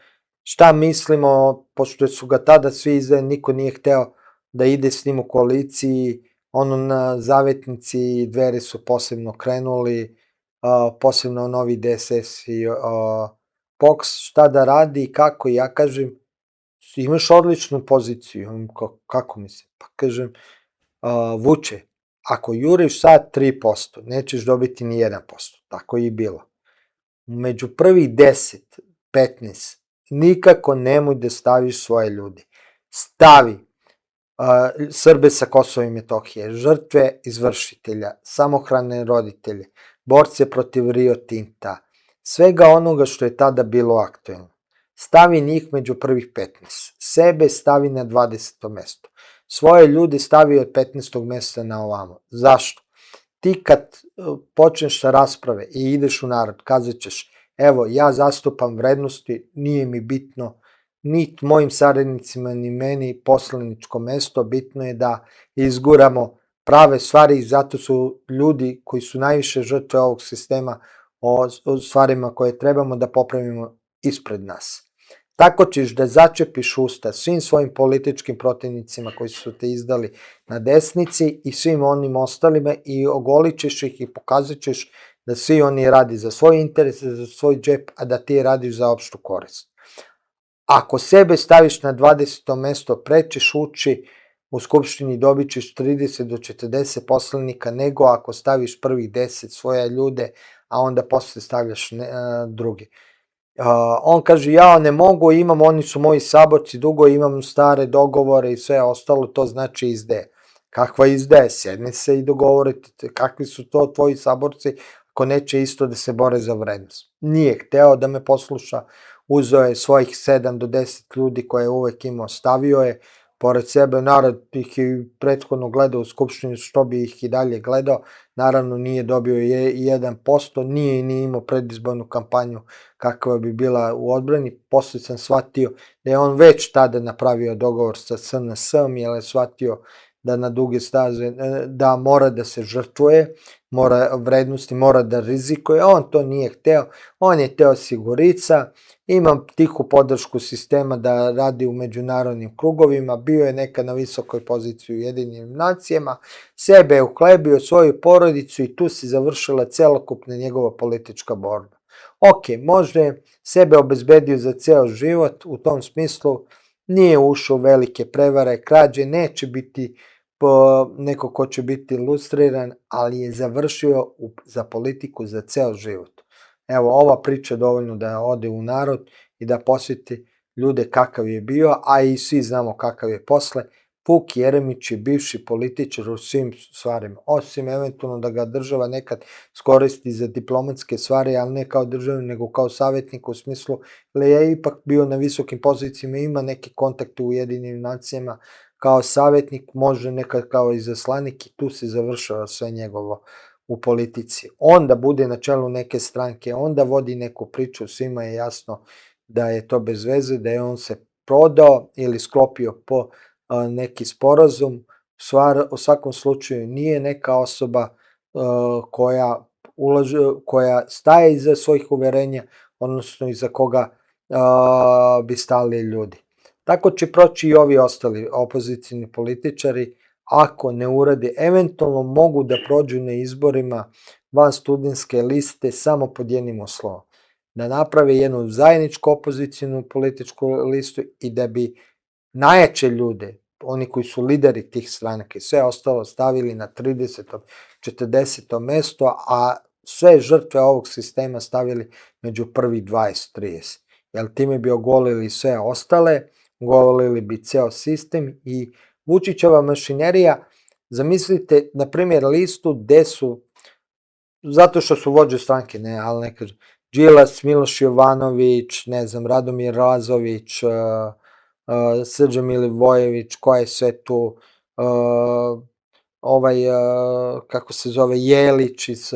Šta mislimo, pošto su ga tada svi niko nije hteo da ide s njim u koaliciji, na zavetnici Dveri su posebno krenuli, posebno Novi DSS i POKS, šta da radi i kako, ja kažem, imaš odličnu poziciju, kako mislim, pa kažem, Vuče, ako juriš sad 3%, nećeš dobiti ni 1%, tako je i bilo. Među prvih 10, 15, nikako nemoj da staviš svoje ljude. Stavi Srbe sa Kosova i Metohije, žrtve izvršitelja, samohrane roditelje, borce protiv Rio Tinta, svega onoga što je tada bilo aktuelno. Stavi njih među prvih 15. Sebe stavi na 20. mesto. Svoje ljude stavi od 15. mesta na ovamo. Zašto? Ti kad počneš sa rasprave i ideš u narod, kazat ćeš, evo, ja zastupam vrednosti, nije mi bitno niti mojim saradnicima, ni meni poslaničko mesto, bitno je da izguramo prave stvari i zato su ljudi koji su najviše žrtve ovog sistema o stvarima koje trebamo da popravimo ispred nas. Tako ćeš da začepiš usta svim svojim političkim protivnicima koji su te izdali na desnici i svim onim ostalima i ogolit ćeš ih i pokazat ćeš da svi oni radi za svoj interes, za svoj džep, a da ti radiš za opštu korist. Ako sebe staviš na 20. mesto, pre ćeš ući u Skupštini, dobit ćeš 30 do 40 poslanika, nego ako staviš prvih 10 svoje ljude, a onda posle stavljaš drugi. On kaže, ja ne mogu, oni su moji saborci dugo, imam stare dogovore i sve ostalo, to znači izdaje. Kakva izdaje? Sjedni se i dogovorite, kakvi su to tvoji saborci, ako neće isto da se bore za vrednost. Nije hteo da me posluša, uzeo je svojih 7 do 10 ljudi koje je uvek imao, stavio je pored sebe, narod ih je prethodno gledao u Skupštini, što bi ih i dalje gledao, naravno nije dobio 1%, nije ni imao predizbornu kampanju kakva bi bila u odbrani, posle sam shvatio da je on već tada napravio dogovor sa SNS-om, jer je shvatio da na duge staze, da mora da se žrtvuje, mora vrednosti, mora da rizikuje, on to nije hteo, on je hteo sigurica, ima tihu podršku sistema da radi u međunarodnim krugovima, bio je nekad na visokoj poziciji u Ujedinjenim nacijama, sebe je uhlebio, svoju porodicu i tu se završila celokupna njegova politička borba. Ok, možda je sebe obezbedio za ceo život, u tom smislu nije ušao u velike prevare, krađe, neće biti neko ko će biti ilustriran, ali je završio za politiku za ceo život. Evo, ova priča dovoljno da ode u narod i da posjeti ljude kakav je bio, a i svi znamo kakav je posle. Vuk Jeremić je bivši političar u svim stvarima, osim eventualno da ga država nekad skoristi za diplomatske stvari, ali ne kao državnik, nego kao savjetnik u smislu, ali je ipak bio na visokim pozicijama, ima neke kontakte u Ujedinjenim nacijama, kao savjetnik, može nekad kao izaslanik i tu se završava sve njegovo u politici. Onda bude na čelu neke stranke, onda vodi neku priču, svima je jasno da je to bez veze, da je on se prodao ili sklopio po neki sporazum. U svakom slučaju nije neka osoba koja staje iza svojih uverenja, odnosno iza koga bi stali ljudi. Tako će proći i ovi ostali opozicijni političari, ako ne urade, eventualno mogu da prođu na izborima van studentske liste samo pod jednim uslovom. Da naprave jednu zajedničku opozicijnu političku listu i da bi najjače ljude, oni koji su lideri tih stranaka i sve ostalo stavili na 30. 40. mesto, a sve žrtve ovog sistema stavili među prvih 20-30. Jer time bi ogolili sve ostale, ogolili bi ceo sistem i Vučićeva mašinerija, zamislite, na primjer, listu gde su, zato što su vođe stranke, ne, ali ne kažem, Đilas, Miloš Jovanović, ne znam, Radomir Lazović, Srđan Milivojević, ko je sve tu, kako se zove, Jelić iz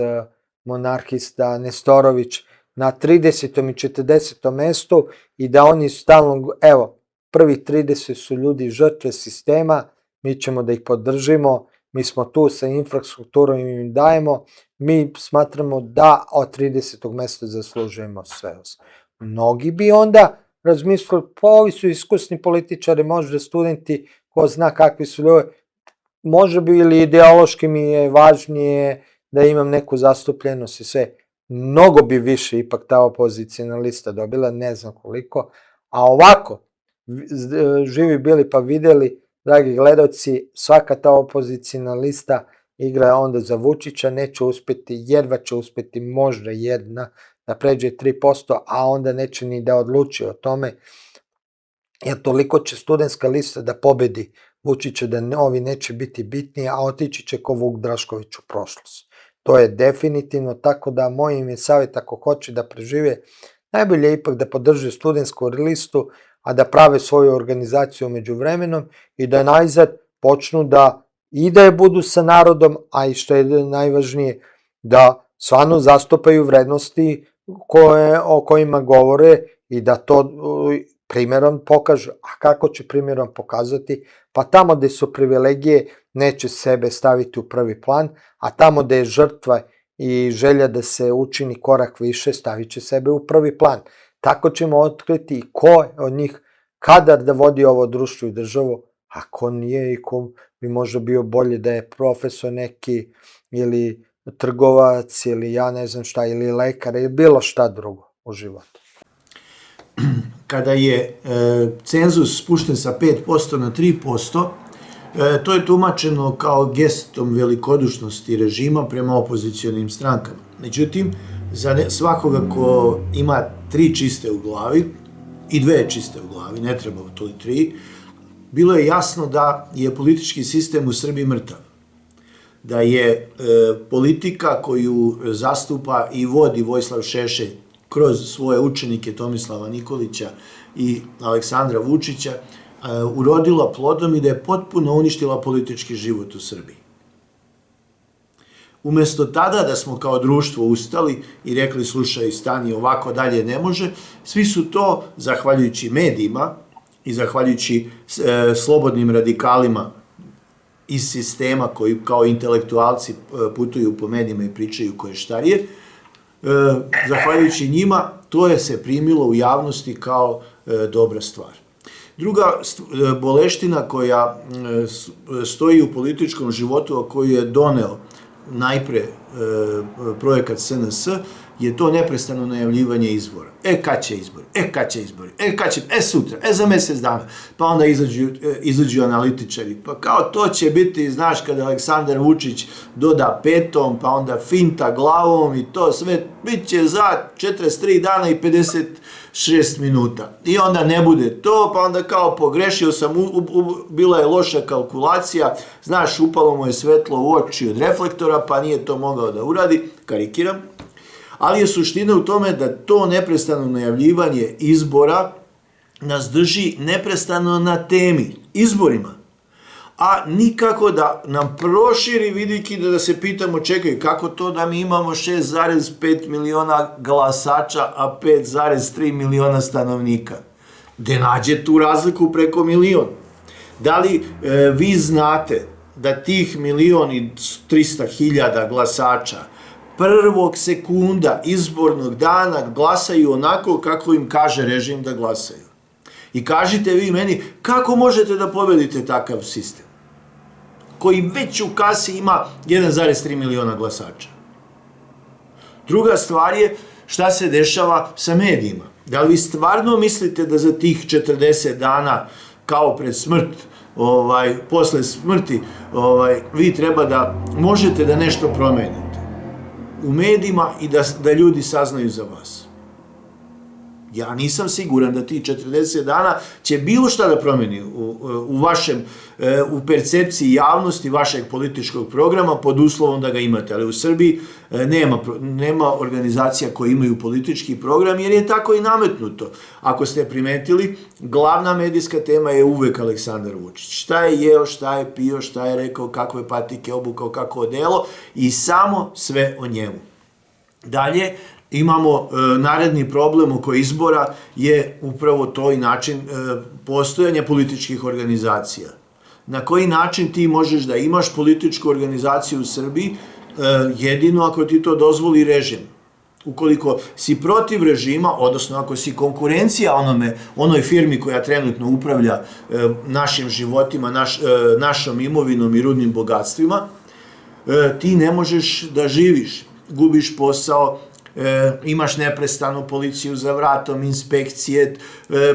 Monarhista, Nestorović, na 30. i 40. mestu i da oni stalno, evo, prvih 30 su ljudi žrtve sistema, mi ćemo da ih podržimo, mi smo tu sa infrastrukturom i im dajemo, mi smatramo da od 30. mesta zaslužujemo sve. Mnogi bi onda razmislili, pa ovi su iskusni političari, možda studenti, ko zna kakvi su ljudi, može bi ili ideološki mi je važnije da imam neku zastupljenost i sve. Mnogo bi više ipak ta opozicijna lista dobila, ne znam koliko, a ovako, živi bili pa videli, dragi gledalci, svaka ta opozicijna lista igra onda za Vučića, neće uspeti, jedva će uspeti možda jedna da pređe 3%, a onda neće ni da odluči o tome, jer toliko će studentska lista da pobedi Vučića da ovi neće biti bitni, a otići će ko Vuk Drašković u prošlost. To je definitivno, tako da moj im je savjet ako hoće da prežive, najbolje je ipak da podrže studentsku listu, a da prave svoju organizaciju među vremenom i da najzad počnu da i da je budu sa narodom, a i što je najvažnije, da stvarno zastupaju vrednosti o kojima govore i da to primjerom pokažu. A kako će primjerom pokazati? Pa tamo gde su privilegije neće sebe staviti u prvi plan, a tamo gde je žrtva i želja da se učini korak više, stavit će sebe u prvi plan. Tako ćemo otkriti ko je od njih kadar da vodi ovo društvo i državu, a ko nije i ko bi možda bio bolje da je profesor neki ili trgovac ili ja ne znam šta, ili lekar ili bilo šta drugo u životu. Kada je cenzus spušten sa 5% na 3%, to je tumačeno kao gestom velikodušnosti režima prema opozicionim strankama. Međutim, za svakoga ko ima 3 čiste u glavi i 2 čiste u glavi, ne treba to 3, bilo je jasno da je politički sistem u Srbiji mrtav. Da je politika koju zastupa i vodi Vojislav Šešelj kroz svoje učenike Tomislava Nikolića i Aleksandra Vučića urodila plodom i da je potpuno uništila politički život u Srbiji. Umesto tada da smo kao društvo ustali i rekli slušaj, stani, ovako dalje ne može, svi su to, zahvaljujući medijima i zahvaljujući slobodnim radikalima iz sistema koji kao intelektualci putuju po medijima i pričaju koje štarije, zahvaljujući njima, to je se primilo u javnosti kao dobra stvar. Druga boleština koja stoji u političkom životu, a koju je doneo najpre projekat SNS, je to neprestano najavljivanje izbora. Kad će izbori? Kad će izbori? Kad će? Sutra? Za mjesec dana? Pa onda izađu analitičari. Pa kao to će biti, znaš, kada Aleksandar Vučić doda petom, pa onda finta glavom i to sve, bit će za 43 dana i 56 minuta. I onda ne bude to, pa onda kao pogrešio sam, bila je loša kalkulacija, znaš, upalo mu je svetlo u oči od reflektora, pa nije to mogao da uradi, karikiram. Ali je suština u tome da to neprestano najavljivanje izbora nas drži neprestano na temi, izborima. A nikako da nam proširi vidiki da se pitamo, čekaj, kako to da mi imamo 6,5 miliona glasača, a 5,3 miliona stanovnika? Gde nađe tu razliku preko milion? Da li vi znate da tih 1.300.000 glasača prvog sekunda izbornog dana glasaju onako kako im kaže režim da glasaju? I kažite vi meni, kako možete da pobedite takav sistem koji već u kasi ima 1,3 miliona glasača? Druga stvar je šta se dešava sa medijima. Da li vi stvarno mislite da za tih 40 dana kao pred smrt, posle smrti, vi treba da možete da nešto promenite u medijima i da ljudi saznaju za vas? Ja nisam siguran da ti 40 dana će bilo šta da promeni u percepciji javnosti vašeg političkog programa pod uslovom da ga imate. Ali u Srbiji nema organizacija koje imaju politički program jer je tako i nametnuto. Ako ste primetili, glavna medijska tema je uvek Aleksandar Vučić. Šta je jeo, šta je pio, šta je rekao, kakve patike obukao, kako odelo i samo sve o njemu. Dalje, imamo naredni problem oko izbora je upravo to i način postojanja političkih organizacija. Na koji način ti možeš da imaš političku organizaciju u Srbiji? Jedino ako ti to dozvoli režim. Ukoliko si protiv režima, odnosno ako si konkurencija onoj firmi koja trenutno upravlja našim životima, našom imovinom i rudnim bogatstvima, ti ne možeš da živiš, gubiš posao, imaš neprestano policiju za vratom, inspekcije,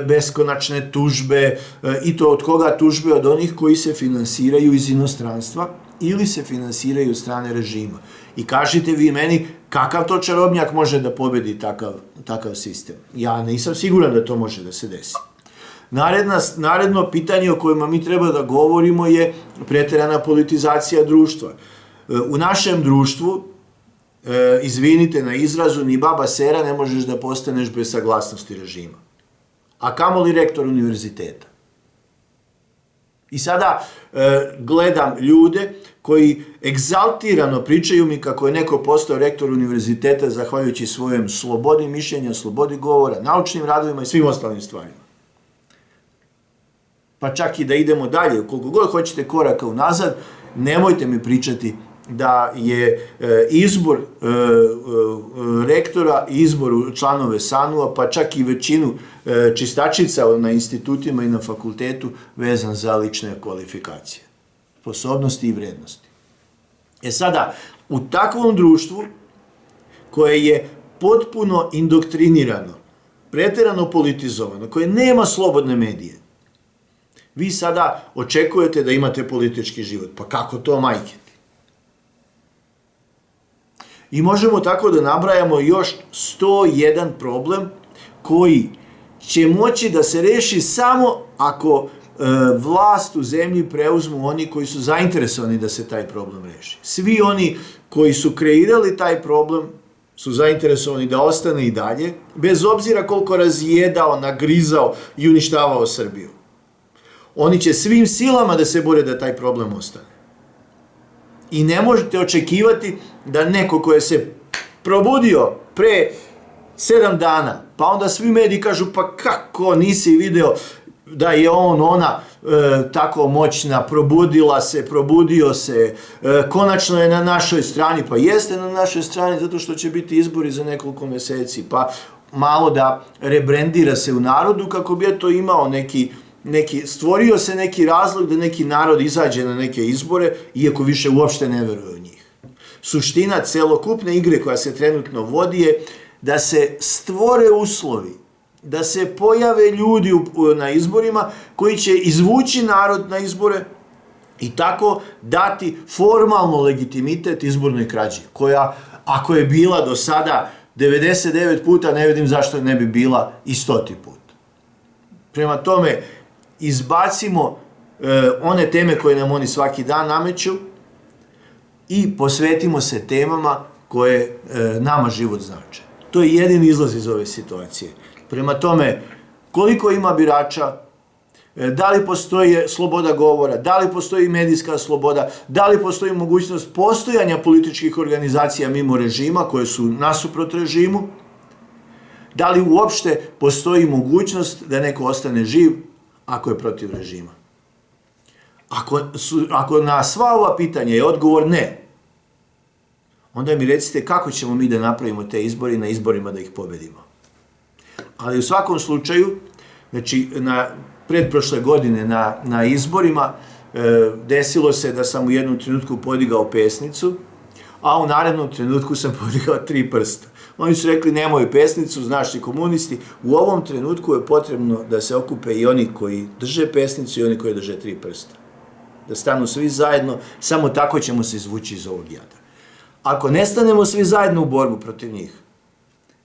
beskonačne tužbe, i to od koga tužbe? Od onih koji se finansiraju iz inostranstva ili se finansiraju od strane režima. I kažite vi meni, kakav to čarobnjak može da pobedi takav sistem? Ja nisam siguran da to može da se desi. Naredno pitanje o kojima mi treba da govorimo je preterana politizacija društva. U našem društvu, izvinite na izrazu, ni baba sera ne možeš da postaneš bez saglasnosti režima. A kamoli rektor univerziteta. I sada gledam ljude koji egzaltirano pričaju mi kako je neko postao rektor univerziteta zahvaljujući svojem slobodi mišljenja, slobodi govora, naučnim radovima i svim ostalim stvarima. pa čak i da idemo dalje, koliko god hoćete koraka unazad, nemojte mi pričati da je izbor rektora, izbor članove SANU-a, pa čak i većinu čistačica na institutima i na fakultetu vezan za lične kvalifikacije, sposobnosti i vrednosti. Sada, u takvom društvu koje je potpuno indoktrinirano, preterano politizovano, koje nema slobodne medije, vi sada očekujete da imate politički život. Pa kako to, majke ti? I možemo tako da nabrajamo još 101 problem koji će moći da se reši samo ako vlast u zemlji preuzmu oni koji su zainteresovani da se taj problem reši. Svi oni koji su kreirali taj problem su zainteresovani da ostane i dalje, bez obzira koliko razjedao, nagrizao i uništavao Srbiju. Oni će svim silama da se bore da taj problem ostane. I ne možete očekivati da neko ko je se probudio pre 7 dana, pa onda svi mediji kažu pa kako nisi video da je ona tako moćna, probudio se, konačno je na našoj strani, pa jeste na našoj strani zato što će biti izbori za nekoliko meseci, pa malo da rebrendira se u narodu kako bi to imao stvorio se neki razlog da neki narod izađe na neke izbore, iako više uopšte ne veruje u njih. Suština celokupne igre koja se trenutno vodi je da se stvore uslovi, da se pojave ljudi na izborima koji će izvući narod na izbore i tako dati formalno legitimitet izbornoj krađi, koja, ako je bila do sada 99 puta, ne vidim zašto ne bi bila i 100. put. Prema tome, izbacimo one teme koje nam oni svaki dan nameću i posvetimo se temama koje nama život znače. To je jedini izlaz iz ove situacije. Prema tome, koliko ima birača, da li postoji sloboda govora, da li postoji medijska sloboda, da li postoji mogućnost postojanja političkih organizacija mimo režima koje su nasuprot režimu, da li uopšte postoji mogućnost da neko ostane živ ako je protiv režima. Ako na sva ova pitanja je odgovor ne, onda mi recite kako ćemo mi da napravimo te izbori, na izborima da ih pobedimo. Ali u svakom slučaju, znači, predprošle godine na izborima desilo se da sam u jednom trenutku podigao pesnicu, a u narednom trenutku sam podigao 3 prsta. Oni su rekli nemoj pesnicu, znaš ti komunisti, u ovom trenutku je potrebno da se okupe i oni koji drže pesnicu i oni koji drže 3 prsta. Da stanu svi zajedno, samo tako ćemo se izvući iz ovog jada. Ako ne stanemo svi zajedno u borbu protiv njih,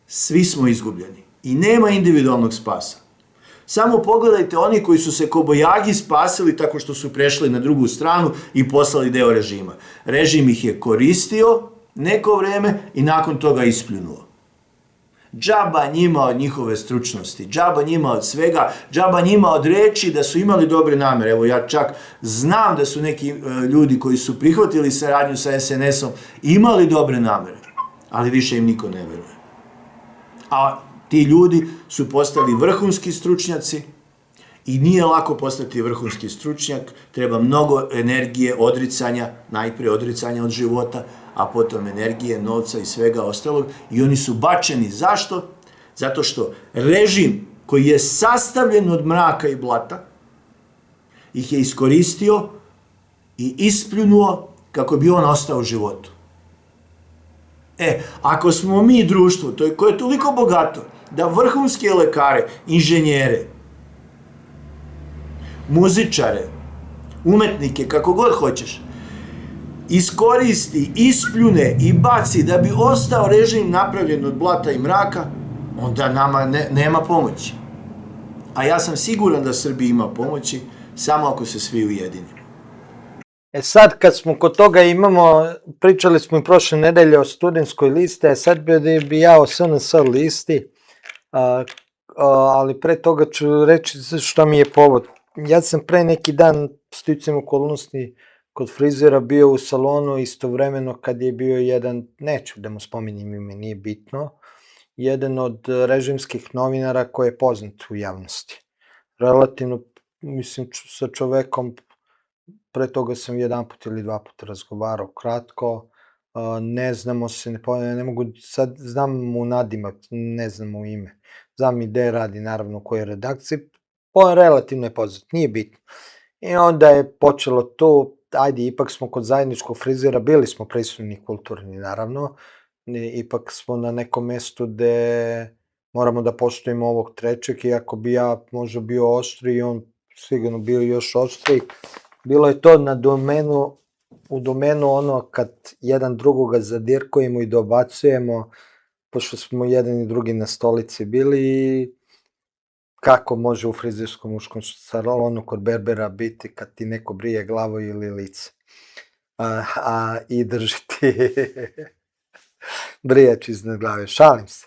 svi smo izgubljeni i nema individualnog spasa. Samo pogledajte oni koji su se kobojagi spasili tako što su prešli na drugu stranu i poslali deo režima. Režim ih je koristio neko vreme i nakon toga ispljunuo. Džaba njima od njihove stručnosti, džaba njima od svega, džaba njima od reči da su imali dobre namere. Evo ja čak znam da su neki ljudi koji su prihvatili saradnju sa SNS-om imali dobre namere, ali više im niko ne veruje. A ti ljudi su postali vrhunski stručnjaci i nije lako postati vrhunski stručnjak, treba mnogo energije, odricanja, najprije odricanja od života, a potom energije, novca i svega ostalog, i oni su bačeni. Zašto? Zato što režim koji je sastavljen od mraka i blata ih je iskoristio i ispljunuo kako bi on ostao u životu. Ako smo mi društvo koje je toliko bogato da vrhunske lekare, inženjere, muzičare, umetnike, kako god hoćeš, iskoristi, ispljune i baci da bi ostao režim napravljen od blata i mraka, onda nama nema pomoći. A ja sam siguran da Srbiji ima pomoći, samo ako se svi ujedinimo. Sad kad smo kod toga pričali smo i prošle nedelje o studentskoj listi, sad bi ja o SNS listi, ali pre toga ću reći što mi je povod. Ja sam pre neki dan, sticajem okolnosti, kod frizera bio u salonu istovremeno kad je bio jedan, neću da mu spominjem ime, nije bitno, jedan od režimskih novinara koji je poznat u javnosti. Relativno mislim, sa čovekom, pre toga sam jedanput ili 2 puta razgovarao kratko, ne znamo se, ne mogu, sad znam mu nadimak, ne znam mu ime. Znam i gde radi, naravno, u kojoj redakciji, relativno je poznat, nije bitno. I onda je počelo tu, ajde, ipak smo kod zajedničkog frizera, bili smo prisutni kulturni, naravno, ipak smo na nekom mestu gde moramo da poštojimo ovog trećeg, iako bi ja možda bio oštri i on sigurno bio još oštri. Bilo je to u domenu ono kad jedan drugoga zadirkujemo i dobacujemo, pošto smo jedan i drugi na stolici bili, i kako može u frizerskom muškom salonu kod berbera biti kad ti neko brije glavu ili lice. I drži ti brijač iznad glave. Šalim se.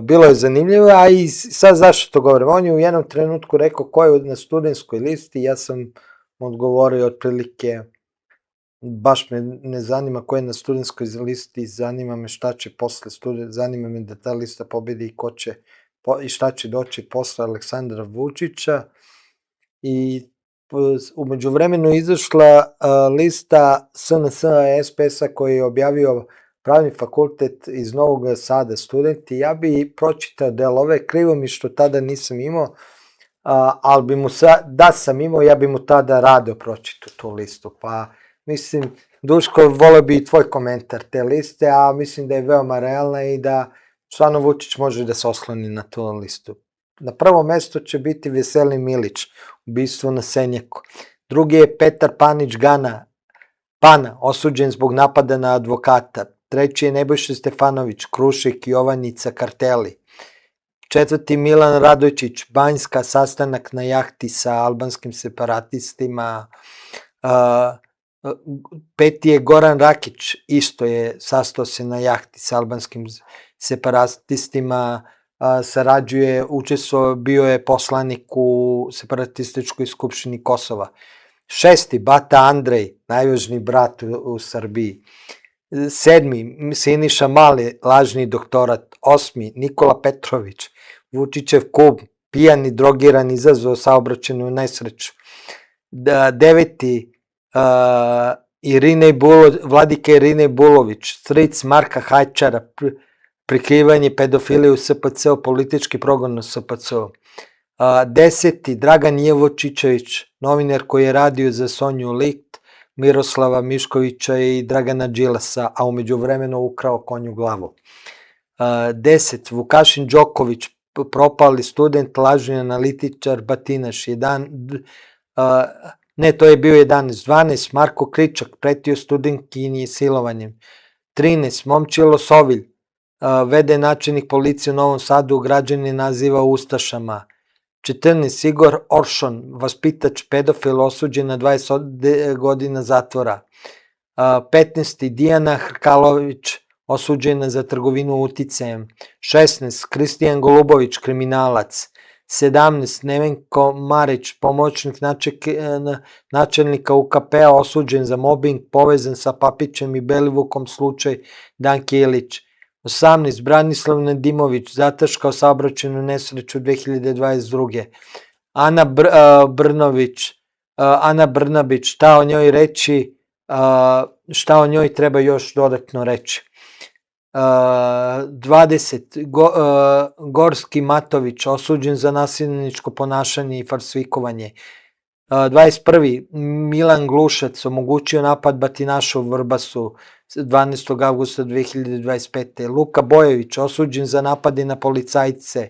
Bilo je zanimljivo, a i sad zašto to govorim? On je u jednom trenutku rekao ko je na studentskoj listi, ja sam odgovorio otprilike, baš me ne zanima ko je na studentskoj listi, zanima me šta će posle zanima me da ta lista pobedi i šta će doći posle Aleksandra Vučića. I umeđu vremenu izašla lista SNS-a koji je objavio Pravni fakultet iz Novog Sada, studenti. Ja bi pročitao delove, krivo mi što tada nisam imao, ali bi mu da sam imao, ja bi mu tada rado pročitao tu listu. Pa mislim, Duško, voleo bi i tvoj komentar te liste, a mislim da je veoma realna i da stvarno Vučić može da se osloni na tu listu. Na prvom mestu će biti Veselin Milić, ubistvo na Senjaku. Drugi je Petar Panić Pana, osuđen zbog napada na advokata. Treći je Nebojša Stefanović, Krušik, Jovanjica, karteli. Četvrti Milan Radojčić, Banjska, sastanak na jahti sa albanskim separatistima. Peti je Goran Rakić, isto je sastao se na jahti sa albanskim separatistima, bio je poslanik u separatističkoj skupštini Kosova. Šesti, Bata Andrej, najvažniji brat u Srbiji. Sedmi, Siniša Mali, lažni doktorat. Osmi, Nikola Petrović, Vučićev kum, pijan i drogiran, izazvao saobraćajnu nesreću. Deveti, Vladika Irine Bulović, stric Marka Hajčara, prikrivanje pedofilije u SPC-u, politički progon u SPC-u. Deseti, Dragan Jevočićević, novinar koji je radio za Sonju Likt, Miroslava Miškovića i Dragana Đilasa, a umeđu vremenu ukrao konju glavu. 10. Vukašin Đoković, propali student, lažni analitičar, batinaš. To je bio 11. 12. Marko Kričak, pretio studentkinji silovanjem. 13. Momčilo Sovilj, vede načelnik policije u Novom Sadu, građani naziva ustašama. 14. Igor Oršon, vaspitač pedofil, osuđen na 20 godina zatvora. 15. Dijana Hrkalović, osuđena za trgovinu uticajem. 16. Kristijan Golubović, kriminalac. 17. Nevenko Marić, pomoćnik načelnika UKP-a, osuđen za mobing, povezan sa Papićem i Belivukom, slučaj Danke Ilić. 18. Branislav Nedimović, zataškao saobraćajnu nesreću 2022. Ana Brnabić, šta o njoj reći, šta o njoj treba još dodatno reći. 20. Gorski Matović, osuđen za nasilničko ponašanje i falsifikovanje. 21. Milan Glušac, omogućio napad batinaša u Vrbasu 12. avgusta 2025. Luka Bojović, osuđen za napade na policajce,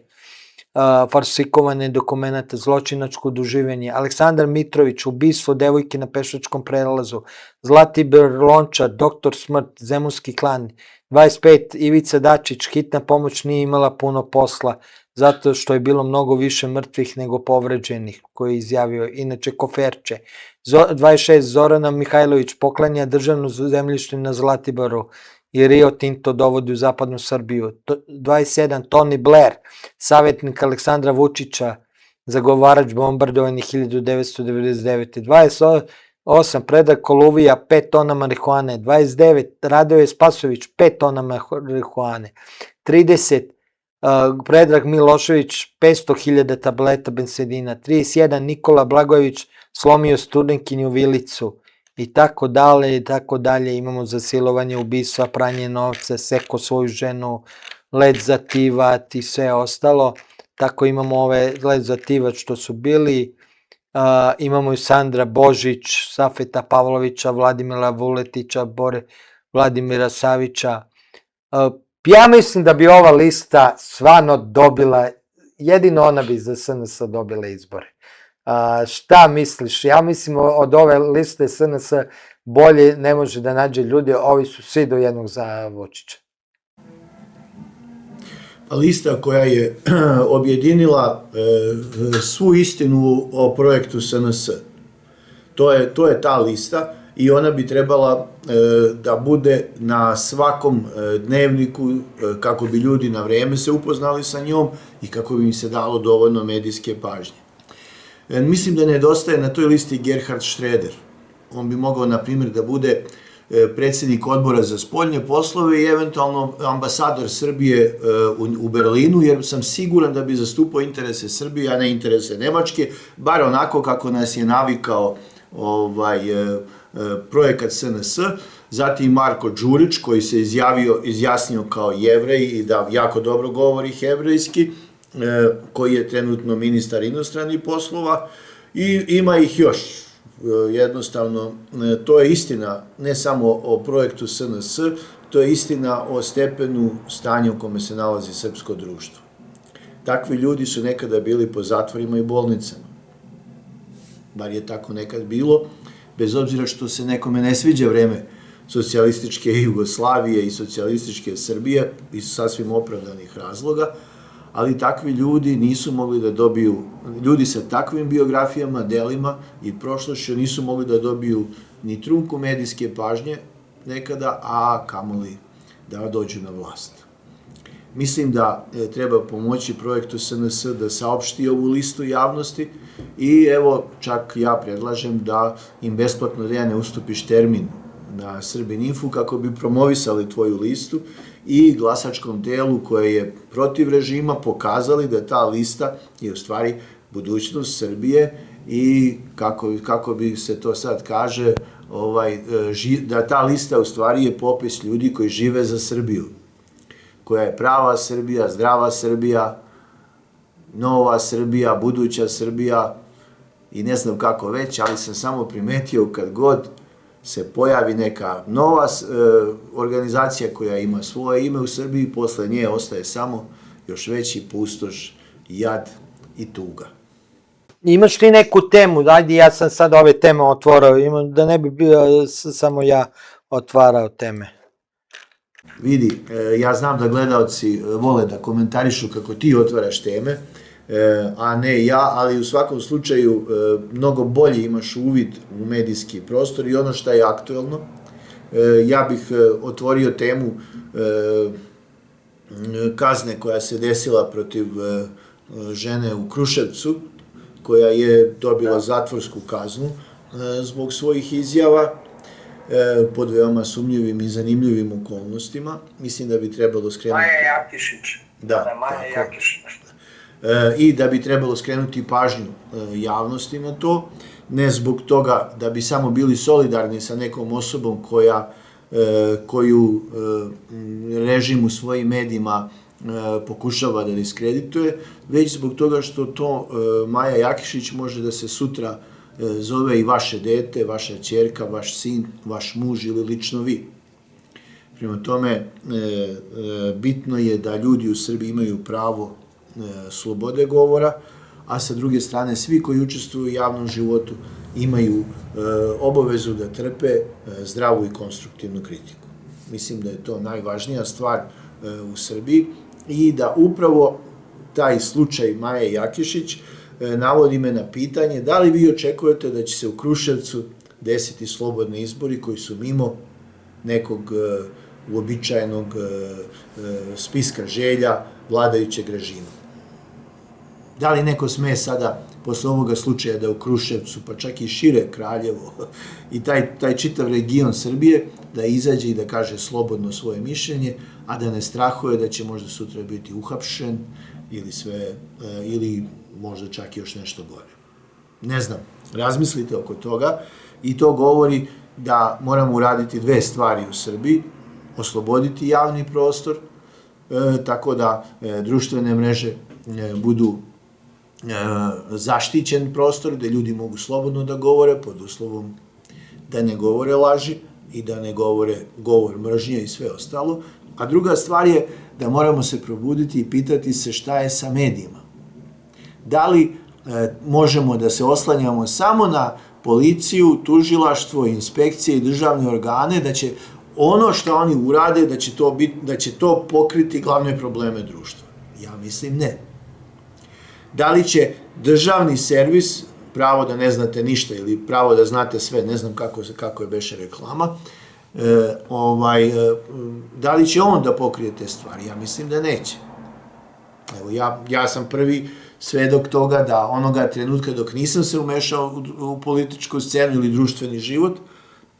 falsifikovane dokumenta, zločinačko udruživanje. Aleksandar Mitrović, ubistvo devojke na pešačkom prelazu. Zlatibor Lončar, doktor smrt, Zemunski klan. 25. Ivica Dačić, hitna pomoć nije imala puno posla, zato što je bilo mnogo više mrtvih nego povređenih, koji je izjavio, inače koferče. 26. Zorana Mihajlović, poklanja državno zemljište na Zlatiboru i Rio Tinto dovodi u zapadnu Srbiju. 27. Tony Blair, savjetnik Aleksandra Vučića, zagovarač bombardovanja 1999. 28. Predrag Koluvija, 5 tona marihuane. 29. Radoje Spasović, 5 tona marihuane. 30. Predrag Milošević 500.000 tableta bensedina, 31 Nikola Blagojević slomio studenkinju vilicu i tako dalje, imamo zasilovanje, ubistva, pranje novca, seko svoju ženu, let zativat i sve ostalo, tako imamo ove let zativat što su bili, imamo i Sandra Božić, Safeta Pavlovića, Vladimira Vuletića, Vladimira Savića. Ja mislim da bi ova lista stvarno dobila, jedino ona bi za SNS dobila izbore. Šta misliš? Ja mislim od ove liste SNS bolje ne može da nađe ljudi, ovi su svi do jednog za Vučića. Lista koja je objedinila svu istinu o projektu SNS. To je ta lista i ona bi trebala da bude na svakom dnevniku kako bi ljudi na vreme se upoznali sa njom i kako bi im se dalo dovoljno medijske pažnje. Mislim da nedostaje na toj listi Gerhard Schröder. On bi mogao, na primjer, da bude predsjednik odbora za spoljne poslove i eventualno ambasador Srbije u Berlinu, jer sam siguran da bi zastupao interese Srbije, a ne interese Nemačke, bar onako kako nas je navikao projekat SNS. Zatim Marko Đurić, koji se izjasnio kao Jevrej i da jako dobro govori hebrejski, koji je trenutno ministar inostranih poslova, i ima ih još. Jednostavno, to je istina ne samo o projektu SNS, to je istina o stepenu stanja u kome se nalazi srpsko društvo. Takvi ljudi su nekada bili po zatvorima i bolnicama. Bar je tako nekad bilo, bez obzira što se nekome ne sviđa vreme socijalističke Jugoslavije i socijalističke Srbije iz sasvim opravdanih razloga, ali takvi ljudi nisu mogli da dobiju, ljudi sa takvim biografijama, delima i prošlošću nisu mogli da dobiju ni trunku medijske pažnje nekada, a kamoli da dođu na vlast. Mislim da treba pomoći projektu SNS da saopšti ovu listu javnosti i evo, čak ja predlažem da im besplatno Dejane ustupiš termin na Srbin.info kako bi promovisali tvoju listu i glasačkom telu koje je protiv režima pokazali da ta lista je u stvari budućnost Srbije i kako bi se to sad kaže, da ta lista u stvari je popis ljudi koji žive za Srbiju, koja je prava Srbija, zdrava Srbija, nova Srbija, buduća Srbija i ne znam kako već, ali sam samo primetio kad god se pojavi neka nova organizacija koja ima svoje ime u Srbiji, posle nje ostaje samo još veći pustoš, jad i tuga. Imaš ti neku temu, ajde, ja sam sad ove teme otvorao, da ne bi bio samo ja otvarao teme. Vidi, ja znam da gledaoci vole da komentarišu kako ti otvaraš teme, a ne ja, ali u svakom slučaju mnogo bolje imaš uvid u medijski prostor i ono što je aktuelno. Ja bih otvorio temu kazne koja se desila protiv žene u Kruševcu, koja je dobila zatvorsku kaznu zbog svojih izjava pod veoma sumnjivim i zanimljivim okolnostima. Mislim da bi trebalo skrenuti... Maja Jakišić. Da, Maja Jakišić. I da bi trebalo skrenuti pažnju javnosti na to, ne zbog toga da bi samo bili solidarni sa nekom osobom koju režim u svojim medijima pokušava da diskredituje, već zbog toga što to Maja Jakišić može da se sutra zove i vaše dete, vaša ćerka, vaš sin, vaš muž ili lično vi. Prema tome, bitno je da ljudi u Srbiji imaju pravo slobode govora, a sa druge strane svi koji učestvuju u javnom životu imaju obavezu da trpe zdravu i konstruktivnu kritiku. Mislim da je to najvažnija stvar u Srbiji i da upravo taj slučaj Maje Jakišić navodi me na pitanje da li vi očekujete da će se u Kruševcu desiti slobodni izbori koji su mimo nekog uobičajenog spiska želja vladajućeg režima. Da li neko sme sada posle ovoga slučaja da u Kruševcu, pa čak i šire Kraljevo i taj čitav region Srbije, da izađe i da kaže slobodno svoje mišljenje, a da ne strahuje da će možda sutra biti uhapšen ili možda čak još nešto gore. Ne znam, razmislite oko toga i to govori da moramo uraditi dve stvari u Srbiji, osloboditi javni prostor, tako da društvene mreže budu zaštićen prostor, gde ljudi mogu slobodno da govore, pod uslovom da ne govore laži i da ne govore govor mržnje i sve ostalo. A druga stvar je da moramo se probuditi i pitati se šta je sa medijima. Da li možemo da se oslanjamo samo na policiju, tužilaštvo, inspekcije i državne organe, da će ono što oni urade, da će to pokriti glavne probleme društva? Ja mislim ne. Da li će državni servis, pravo da ne znate ništa ili pravo da znate sve, ne znam kako je beše reklama, da li će on da pokrije te stvari? Ja mislim da neće. Evo, ja sam prvi svedok toga da onoga trenutka dok nisam se umešao u političku scenu ili društveni život,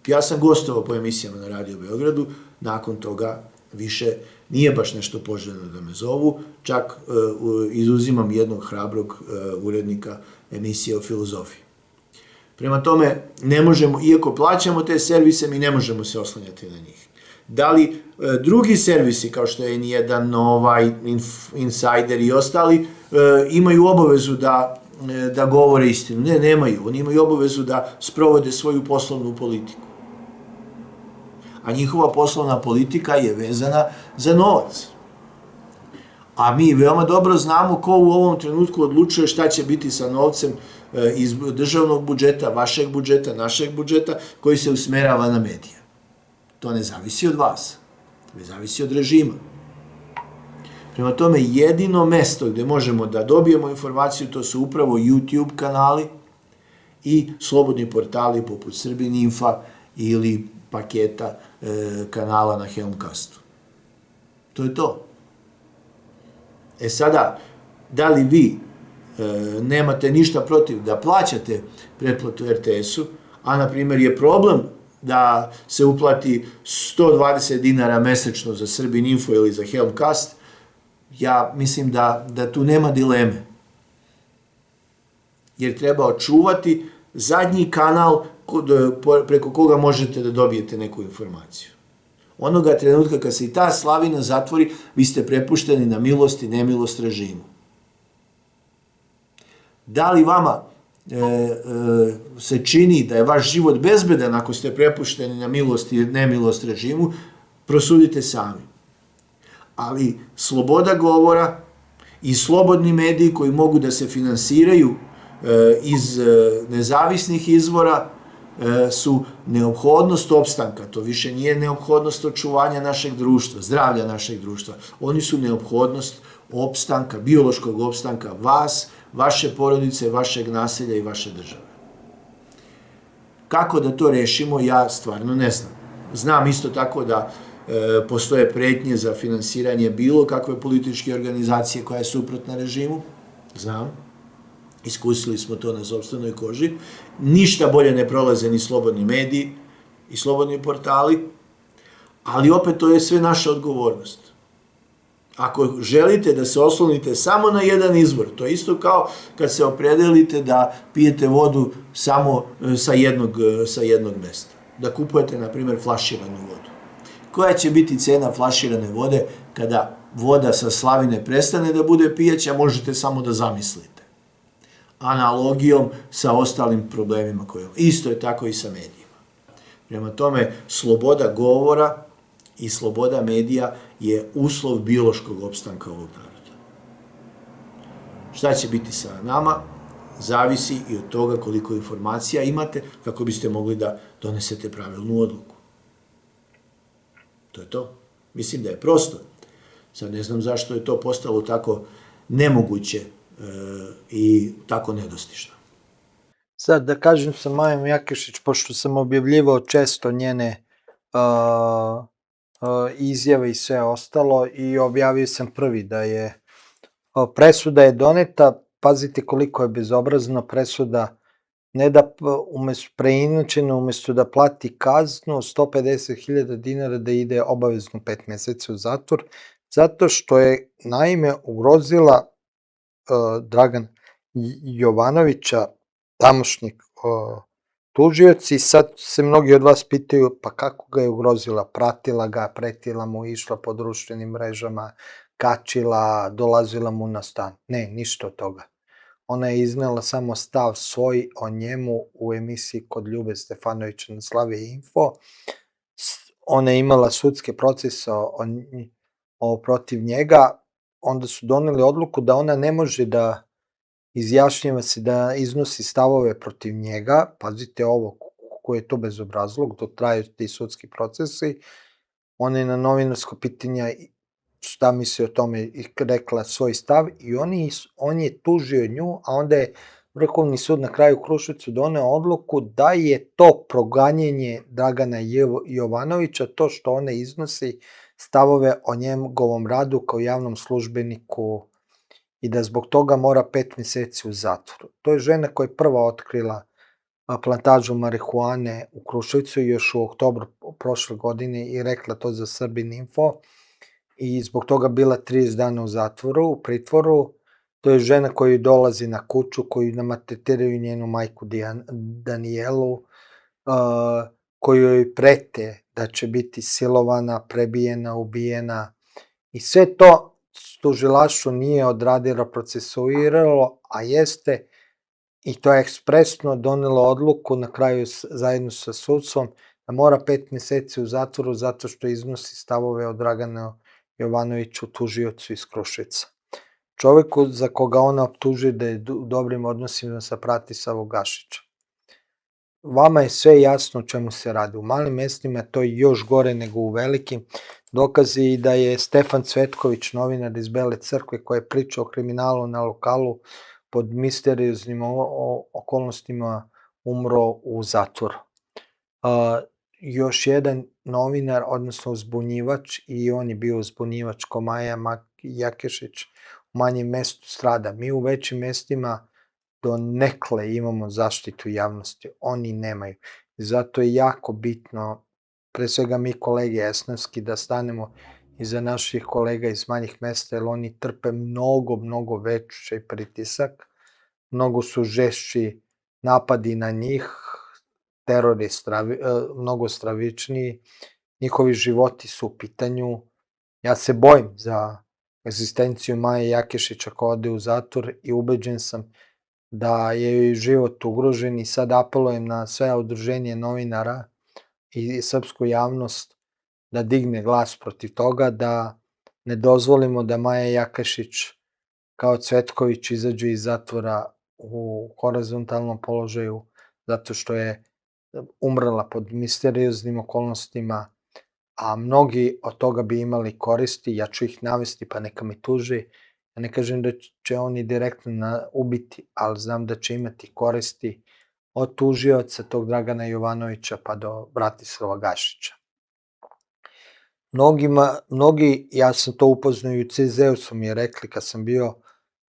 ja sam gostovao po emisijama na Radio Beogradu, nakon toga više nije baš nešto poželjno da me zovu, čak izuzimam jednog hrabrog urednika emisije o filozofiji. Prema tome, ne možemo, iako plaćamo te servise, mi ne možemo se oslanjati na njih. Da li drugi servisi, kao što je N1, Nova, Insider i ostali, imaju obavezu da govore istinu? Ne, nemaju. Oni imaju obavezu da sprovode svoju poslovnu politiku. A njihova poslovna politika je vezana za novac. A mi veoma dobro znamo ko u ovom trenutku odlučuje šta će biti sa novcem iz državnog budžeta, vašeg budžeta, našeg budžeta, koji se usmerava na medije. To ne zavisi od vas, ne zavisi od režima. Prema tome, jedino mesto gde možemo da dobijemo informaciju, to su upravo YouTube kanali i slobodni portali poput Srbininfa ili paketa kanala na Helmcastu. To je to. E sada, da li vi nemate ništa protiv da plaćate pretplatu RTS-u, a na primjer je problem da se uplati 120 dinara mesečno za Srbininfo ili za Helmcast, ja mislim da tu nema dileme. Jer treba očuvati zadnji kanal preko koga možete da dobijete neku informaciju. Onoga trenutka kad se i ta slavina zatvori, vi ste prepušteni na milost i nemilost režimu. Da li vama se čini da je vaš život bezbedan ako ste prepušteni na milost i nemilost režimu, prosudite sami. Ali sloboda govora i slobodni mediji koji mogu da se finansiraju iz nezavisnih izvora su neophodnost opstanka. To više nije neophodnost očuvanja našeg društva, zdravlja našeg društva. Oni su neophodnost opstanka, biološkog opstanka vas, vaše porodice, vašeg naselja i vaše države. Kako da to rešimo, ja stvarno ne znam. Znam isto tako da postoje pretnje za finansiranje bilo kakve političke organizacije koja je suprotna režimu. Znam. Iskusili smo to na sopstvenoj koži. Ništa bolje ne prolaze ni slobodni mediji i slobodni portali, ali opet to je sve naša odgovornost. Ako želite da se oslonite samo na jedan izvor, to je isto kao kad se opredelite da pijete vodu samo sa jednog mesta. Da kupujete, na primjer, flaširanu vodu. Koja će biti cena flaširane vode kada voda sa slavine prestane da bude pijaća, možete samo da zamislite. Analogijom sa ostalim problemima koje imamo. Isto je tako i sa medijima. Prema tome, sloboda govora i sloboda medija je uslov biološkog opstanka ovog naroda. Šta će biti sa nama, zavisi i od toga koliko informacija imate kako biste mogli da donesete pravilnu odluku. To je to. Mislim da je prosto. Sad ne znam zašto je to postalo tako nemoguće i tako nedostižno. Sad da kažem sa Majom Jakešić, pošto sam objavljivao često njene izjave i sve ostalo i objavio sam prvi da je presuda je doneta, pazite koliko je bezobrazna presuda, ne da preinačena, umesto da plati kaznu 150.000 dinara da ide obavezno 5 meseci u zatvor, zato što je naime ugrozila Dragan Jovanovića, tamošnjeg tužioc, i sad se mnogi od vas pitaju pa kako ga je ugrozila, pratila ga, pretila mu, išla po društvenim mrežama, kačila, dolazila mu na stan. Ne, ništa od toga. Ona je iznela samo stav svoj o njemu u emisiji kod Ljube Stefanovića na Slavi Info. Ona je imala sudske procese protiv njega, onda su doneli odluku da ona ne može da izjašnjava se, da iznosi stavove protiv njega, pazite ovo, koji je to bezobrazluk, dok traju ti sudski procesi. Ona je na novinarsko pitanje šta misli o tome i rekla svoj stav i on je tužio nju, a onda je Vrhovni sud na kraju u Kruševcu doneo odluku da je to proganjanje Dragana Jovanovića, to što ona iznosi stavove o njegovom radu kao javnom službeniku i da zbog toga mora 5 meseci u zatvoru. To je žena koja je prva otkrila plantažu marihuane u Kruševcu još u oktobru prošle godine i rekla to za Srbin Info i zbog toga bila 30 dana u zatvoru, u pritvoru. To je žena koja dolazi na kuću, koju maltretiraju njenu majku Danijelu, koju joj prete da će biti silovana, prebijena, ubijena i sve to tužilaštvo nije odradilo, procesuiralo, a jeste, i to je ekspresno donelo odluku na kraju zajedno sa sudstvom da mora 5 meseci u zatvoru zato što iznosi stavove o Draganu Jovanoviću, tužiocu iz Kruševca. Čoveku za koga ona optužuje da je u dobrim odnosima sa Pratislavom Gašićem. Vama je sve jasno o čemu se radi. U malim mestima to je još gore nego u velikim. Dokazi da je Stefan Cvetković, novinar iz Bele Crkve, koji je pričao o kriminalu na lokalu, pod misterioznim okolnostima umro u zatvoru. Još jedan novinar, odnosno uzbunjivač, i on je bio uzbunjivač ko Maja Jakešić, u manjem mestu strada. Mi u većim mestima donekle imamo zaštitu javnosti, oni nemaju. Zato je jako bitno, pre svega mi kolege esnavski, da stanemo iza naših kolega iz manjih mesta, jer oni trpe mnogo veći pritisak, mnogo su žešći napadi na njih, teror je mnogo stravičniji, njihovi životi su u pitanju. Ja se bojim za egzistenciju Maje Jakešića koja ode u zatvor i ubeđen sam da je joj život ugrožen i sad apelujem na sve udruženje novinara i srpsku javnost da digne glas protiv toga, da ne dozvolimo da Maja Jakešić kao Cvetković izađe iz zatvora u horizontalnom položaju zato što je umrla pod misterioznim okolnostima, a mnogi od toga bi imali koristi, ja ću ih navesti pa neka mi tuži. Ja ne kažem da će oni direktno ubiti, ali znam da će imati koristi od tužioca tog Dragana Jovanovića pa do Bratislava Gašića. Mnogi, ja sam to upoznao i u CZ-u su mi rekli kad sam bio,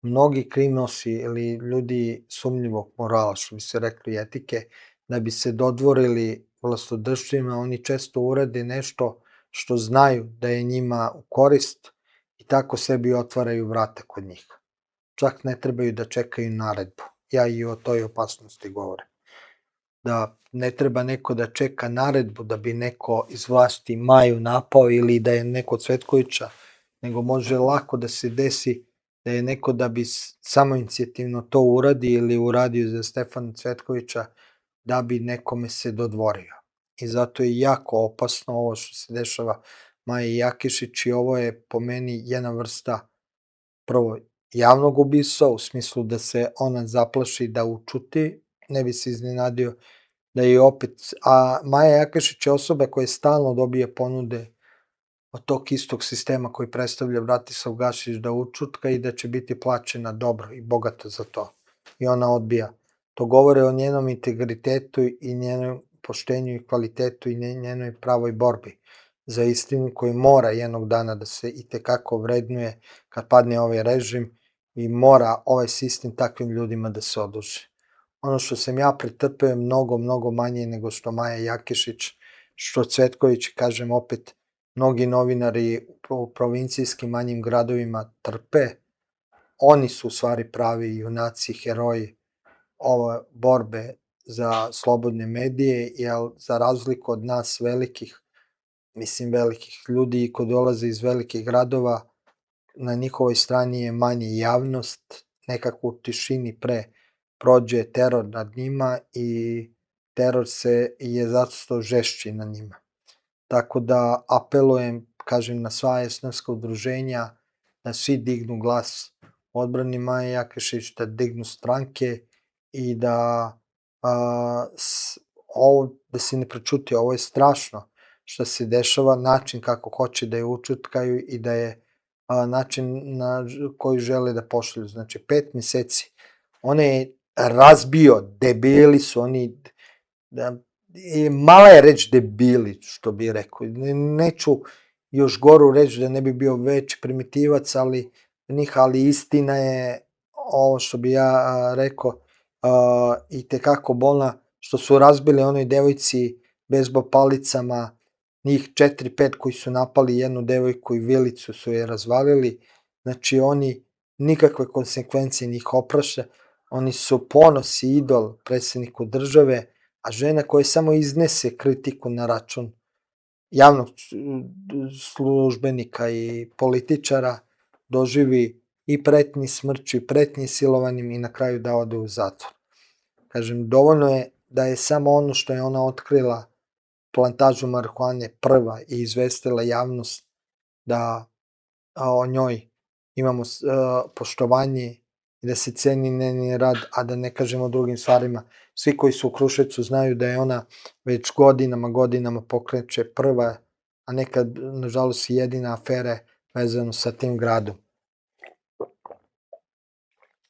mnogi krimosi ili ljudi sumnjivog morala, što bi se rekli etike, da bi se dodvorili vlastodržcima, oni često urade nešto što znaju da je njima u korist i tako sebi otvaraju vrata kod njih. Čak ne trebaju da čekaju naredbu. Ja i o toj opasnosti govorim. Da ne treba neko da čeka naredbu da bi neko iz vlasti Maju napao ili da je neko Cvetkovića, nego može lako da se desi da je neko da bi samoinicijativno to uradi ili uradio za Stefana Cvetkovića da bi nekome se dodvorio. I zato je jako opasno ovo što se dešava Maji Jakešić i ovo je po meni jedna vrsta prvo javnog ubistva, u smislu da se ona zaplaši da učuti, ne bi se iznenadio da je opet, a Maja Jakešić je osoba koja stalno dobije ponude od tog istog sistema koji predstavlja Bratislav Gašić da učutka i da će biti plaćena dobro i bogato za to. I ona odbija. To govore o njenom integritetu i njenom poštenju i kvalitetu i njenoj pravoj borbi za istinu koji mora jednog dana da se itekako vrednuje kad padne ovaj režim i mora ovaj sistem takvim ljudima da se oduži. Ono što sam ja pretrpeo je mnogo, mnogo manje nego što Maja Jakešić, što Cvetković, kažem opet, mnogi novinari u provincijskim manjim gradovima trpe. Oni su u stvari pravi junaci, heroji ove borbe za slobodne medije, jer za razliku od nas velikih, mislim velikih ljudi koji dolaze iz velikih gradova, na njihovoj strani je manje javnost, nekako u tišini pre prođe teror nad njima i teror je zato žešći na njima. Tako da apelujem, kažem, na sva esnafska udruženja, da svi dignu glas u odbrani Maje Jakešić, da dignu stranke i da da se ne prećuti, ovo je strašno što se dešava, način kako hoće da je učutkaju i da je način na koji žele da pošalju. Znači, 5 meseci. On je razbio, debili su oni, mala je reč debili, što bi rekao. Neću još goru reč da ne bi bio veći primitivac, ali istina je ovo što bi ja rekao i tekako bolna, što su razbili onoj devojci bejzbol palicama, njih 4-5 koji su napali jednu devojku i vilicu su je razvalili, znači oni nikakve konsekvencije njih opraša, oni su ponos i idol predsjedniku države, a žena koja samo iznese kritiku na račun javnog službenika i političara doživi i pretnji smrću i pretnji silovanjem i na kraju da ode u zatvor. Kažem, dovoljno je da je samo ono što je ona otkrila plantažu marihuane prva i izvestila javnost da o njoj imamo poštovanje i da se ceni njen rad, a da ne kažemo o drugim stvarima. Svi koji su u Kruševcu znaju da je ona već godinama pokreće prva, a nekad, nažalost, i jedina afere vezano sa tim gradom.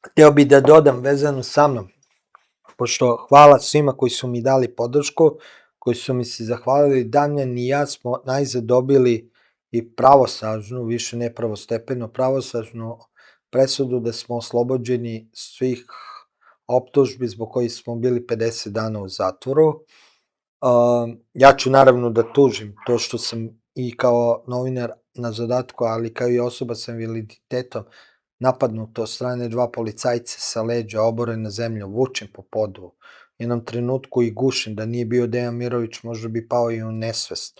Hteo bi da dodam vezano sa mnom, pošto hvala svima koji su mi dali podršku, koji su mi se zahvalili, Damjan i ja smo najzad dobili i pravosnažnu, više ne pravostepeno, pravosnažnu presudu da smo oslobođeni svih optužbi zbog kojih smo bili 50 dana u zatvoru. Ja ću naravno da tužim to što sam i kao novinar na zadatku, ali kao i osoba sa invaliditetom napadnuto od strane 2 policajca sa leđa, oboren na zemlju, vučem po podu, u jednom trenutku i gušen, da nije bio Dejan Mirović, možda bi pao i u nesvest.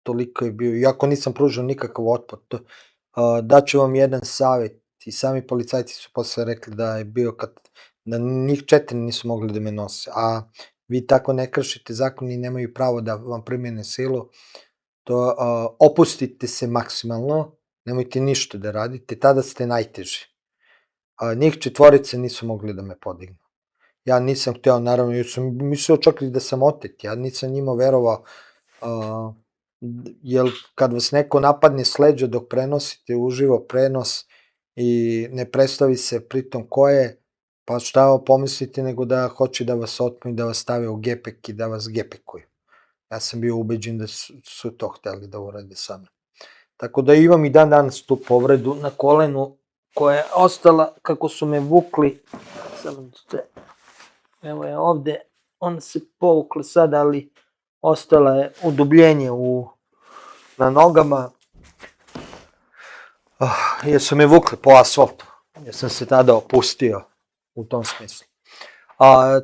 Toliko je bio, iako nisam pružao nikakav otpor. Daću vam jedan savjet, i sami policajci su posle rekli da je bio, da njih 4 nisu mogli da me nose, a vi tako ne kršite zakon i nemaju pravo da vam primjene silu, to opustite se maksimalno, nemojte ništa da radite, tada ste najteži. Njih 4 nisu mogli da me podignu. Ja nisam hteo, naravno, jer sam mislio čak i da sam otet, ja nisam njima verovao, jer kad vas neko napadne s leđa dok prenosite uživo prenos i ne predstavi se pritom ko je, pa šta pomislite nego da hoće da vas otmu i da vas stave u gepek i da vas gepekuju. Ja sam bio ubeđen da su to hteli da urade sa mnom. Tako da imam i dan danas tu povredu na kolenu koja je ostala kako su me vukli, evo je ovde, ona se povukla sad, ali ostala je udubljenje na nogama, jer su me vukli po asfaltu, jer sam se tada opustio u tom smislu.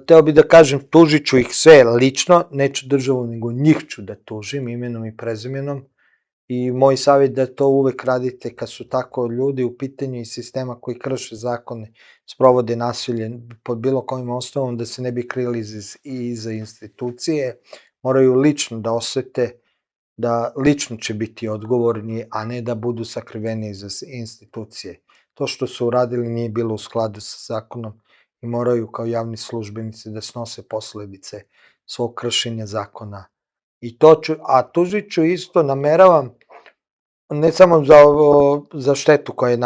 Teo bi da kažem, tužit ću ih sve lično, neću državu, nego njih ću da tužim imenom i prezimenom, i moj savjet da to uvek radite kad su tako ljudi u pitanju i sistema koji krše zakone, sprovode nasilje pod bilo kojim osnovom, da se ne bi krili iza institucije, moraju lično da osete da lično će biti odgovorni, a ne da budu sakriveni iza institucije. To što su uradili nije bilo u skladu sa zakonom i moraju kao javni službenici da snose posledice svog kršenja zakona. A tužit ću isto, nameravam, ne samo za štetu koja je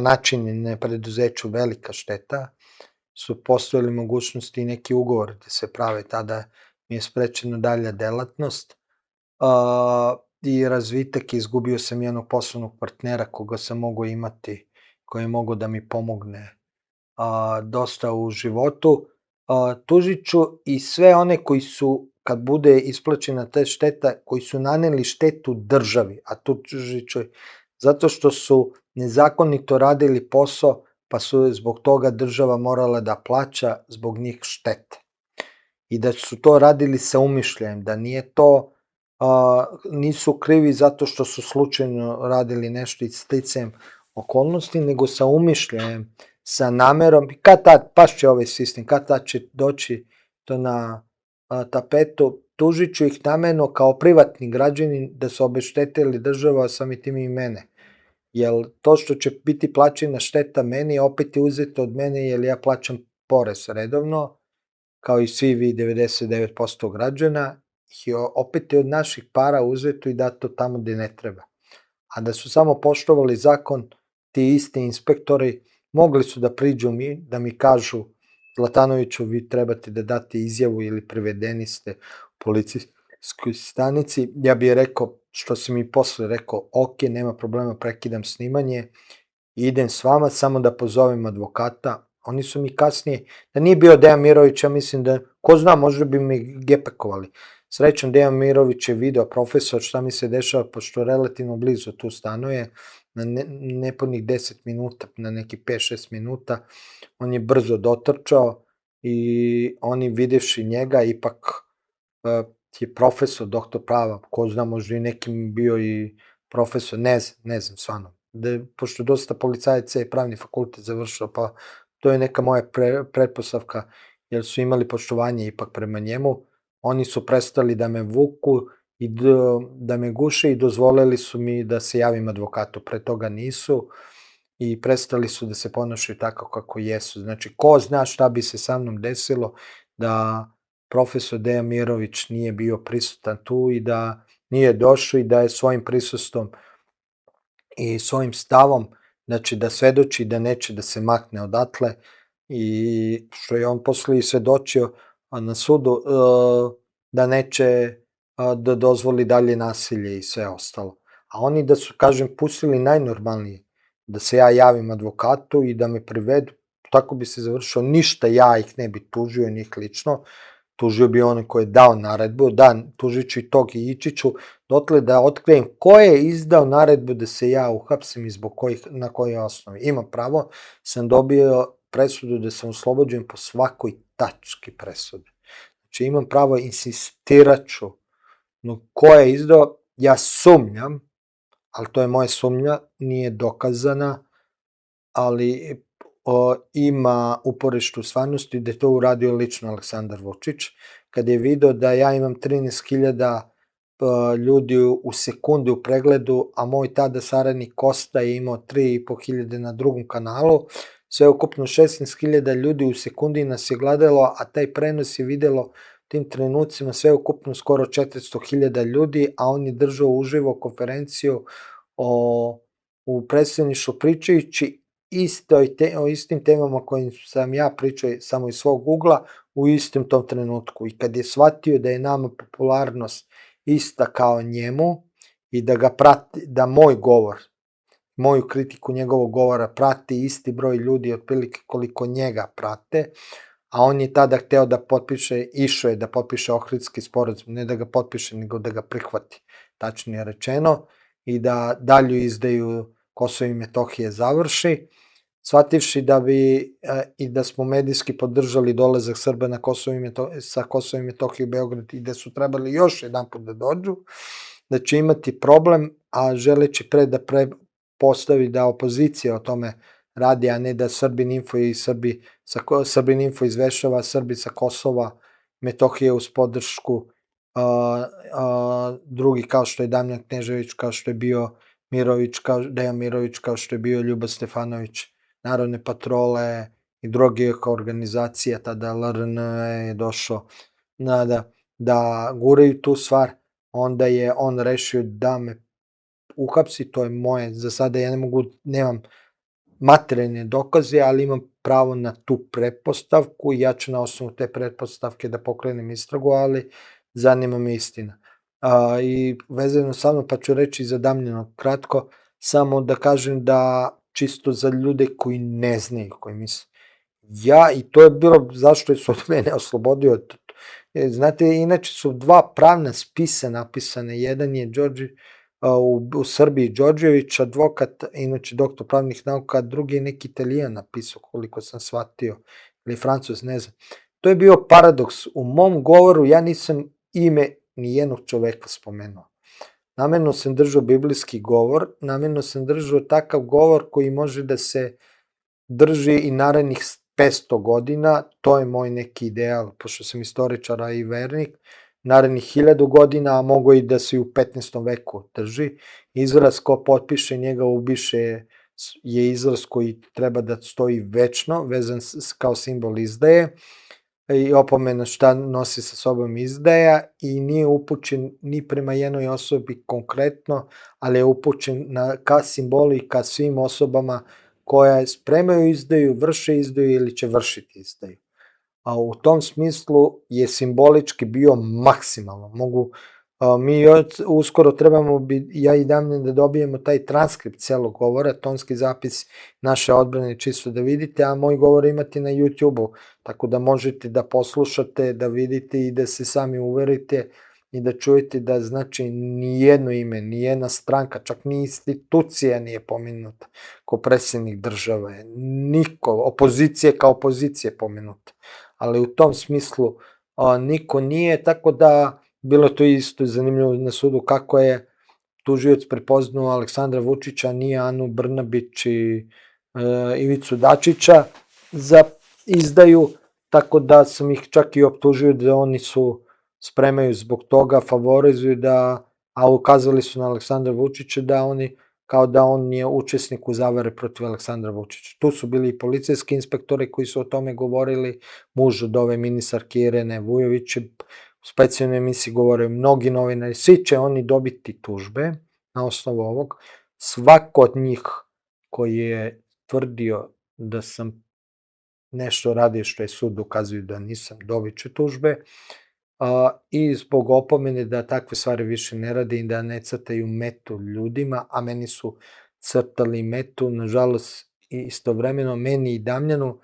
načinjena preduzeću, velika šteta, su postojali mogućnosti i neki ugovor gde se prave, tada mi je sprečena dalja delatnost i razvitak, izgubio sam jednog poslovnog partnera koga sam mogao imati koji je mogao da mi pomogne dosta u životu. Tužit ću i sve one koji su, kad bude isplaćena ta šteta, koji su naneli štetu državi, a tužit ću zato što su nezakonito radili posao, pa su zbog toga država morala da plaća zbog njih štete. I da su to radili sa umišljajem, da nije to, nisu krivi zato što su slučajno radili nešto i sticajem okolnosti, nego sa umišljajem, sa namerom, kad tad pašće ovaj sistem, kad tad će doći to na tapetu, tužit ću ih namerno kao privatni građanin da su obeštetili država, a sami tim i mene. Jer to što će biti plaćena šteta meni, opet je uzeto od mene, jer ja plaćam porez redovno, kao i svi vi 99% građana, i opet je od naših para uzeto i dato tamo gde ne treba. A da su samo poštovali zakon, ti isti inspektori mogli su da priđu mi, da mi kažu Zlatanoviću, vi trebate da date izjavu ili privedeni ste u policijskoj stanici, ja bih rekao, što sam i posle rekao, ok, nema problema, prekidam snimanje, idem s vama, samo da pozovem advokata. Oni su mi kasnije, da nije bio Dejan Mirović, ja mislim da, ko zna, možda bi mi gepekovali. Srećom, Dejan Mirović je video profesor šta mi se dešava, pošto relativno blizu tu stanuje, na nepunih 10 minuta, na neki 5-6 minuta, on je brzo dotrčao i oni videvši njega, ipak je profesor, doktor prava, ko zna, možda i nekim bio i profesor, ne znam stvarno, pošto dosta policajaca je pravni fakultet završao, pa to je neka moja pretpostavka, jer su imali poštovanje ipak prema njemu, oni su prestali da me vuku i da me guše i dozvolili su mi da se javim advokatu, pre toga nisu i prestali su da se ponašaju tako kako jesu. Znači, ko zna šta bi se sa mnom desilo da profesor Dejan Mirović nije bio prisutan tu i da nije došao i da je svojim prisustvom i svojim stavom, znači da svedoči da neće da se makne odatle i što je on posle i svedočio na sudu da neće da dozvoli dalje nasilje i sve ostalo. A oni da su, kažem, pustili najnormalnije, da se ja javim advokatu i da me privedu, tako bi se završilo, ništa ja ih ne bi tužio, njih lično, tužio bi onaj koji je dao naredbu, da, tužit ću i tog i ići ću dotle da otkrijem ko je izdao naredbu da se ja uhapsim i zbog kojih, na kojoj osnovi. Ima pravo, sam dobio presudu da sam oslobođen po svakoj tački presude. Znači imam pravo, insistirat ću, no ko je izdao, ja sumnjam, ali to je moja sumnja, nije dokazana, ali ima uporište u stvarnosti da je to uradio lično Aleksandar Vučić, kada je video da ja imam 13.000 ljudi u sekundi u pregledu, a moj tada saradnik Kosta je imao 3.500 na drugom kanalu, sve ukupno 16.000 ljudi u sekundi nas je gledalo, a taj prenos je videlo tim trenucima sve ukupno skoro 400.000 ljudi, a on je držao uživo konferenciju u predstavništvu pričajući o istim temama kojim sam ja pričao samo iz svog ugla u istom tom trenutku. I kad je shvatio da je nama popularnost ista kao njemu i da ga prati, da moj govor, moju kritiku njegovog govora prati isti broj ljudi otprilike koliko njega prate, a on je tada hteo da potpiše, išao je da potpiše Ohridski sporazum, ne da ga potpiše, nego da ga prihvati, tačnije rečeno, i da dalju izdaju Kosovo i Metohije završi, shvativši da bi i da smo medijski podržali dolazak Srba na sa Kosovo i Metohije u Beograd i da su trebali još jedan put da dođu, da će imati problem, a želeći da postavi da opozicija o tome radi, a ne da Srbin Info i Srbin Info izvešava Srbi sa Kosova, Metohije uz podršku drugi kao što je Damjan Knežević, kao što je bio Dejan Mirović, kao što je bio Ljuba Stefanović, Narodne patrole i druge organizacija, tada LRN je došao da guraju tu stvar, onda je on rešio da me uhapsi, to je moje, za sada ja nemam materijalne dokaze, ali imam pravo na tu pretpostavku i ja ću na osnovu te pretpostavke da pokrenem istragu, ali zanima me istina. I vezano sa mnom, pa ću reći za Damljana kratko, samo da kažem da čisto za ljude koji ne znaju, koji misle. I to je bilo zašto su od mene oslobodio. Znate, inače su dva pravna spisa napisane, jedan je u Srbiji Đorđević, advokat, inače doktor pravnih nauka, a drugi je neki Italijan napisao, koliko sam shvatio, ili Francuz, ne znam. To je bio paradoks. U mom govoru ja nisam ime ni jednog čoveka spomenuo. Namerno sam držao biblijski govor, namerno sam držao takav govor koji može da se drži i narednih 500 godina, to je moj neki ideal, pošto sam istoričar i vernik, narednih 1000 godina, a mogo i da se u 15. veku drži. Izraz ko potpiše njega ubiše je izraz koji treba da stoji večno, vezan kao simbol izdaje, i opomena šta nosi sa sobom izdaja i nije upućen ni prema jednoj osobi konkretno, ali je upućen ka simbolu i ka svim osobama koja spremaju izdaju, vrše izdaju ili će vršiti izdaju. A u tom smislu je simbolički bio maksimalno. Mi uskoro trebamo, ja i Damljan, da dobijemo taj transkript celog govora, tonski zapis naše odbrane, čisto da vidite, a moj govor imate na YouTube-u, tako da možete da poslušate, da vidite i da se sami uverite i da čujete da znači nijedno ime, nijedna stranka, čak ni institucija nije pomenuta kao predsjednik države, niko, opozicija kao opozicija je pomenuta, ali u tom smislu niko nije, tako da bilo to isto zanimljivo na sudu kako je tužioc prepoznao Aleksandra Vučića, nije Anu Brnabić i Ivicu Dačića za izdaju, tako da sam ih čak i optužio da oni spremaju zbog toga, favorizuju a ukazali su na Aleksandra Vučića kao da on je učesnik u zavere protiv Aleksandra Vučića. Tu su bili i policijski inspektori koji su o tome govorili, muž od ove ministarke Irene Vujović, u specijalnoj emisiji govore mnogi novinari, svi će oni dobiti tužbe na osnovu ovog. Svako od njih koji je tvrdio da sam nešto radio što je sud dokazuje da nisam, dobit će tužbe i zbog opomene da takve stvari više ne rade i da ne crtaju metu ljudima, a meni su crtali metu, nažalost istovremeno meni i Damljanu.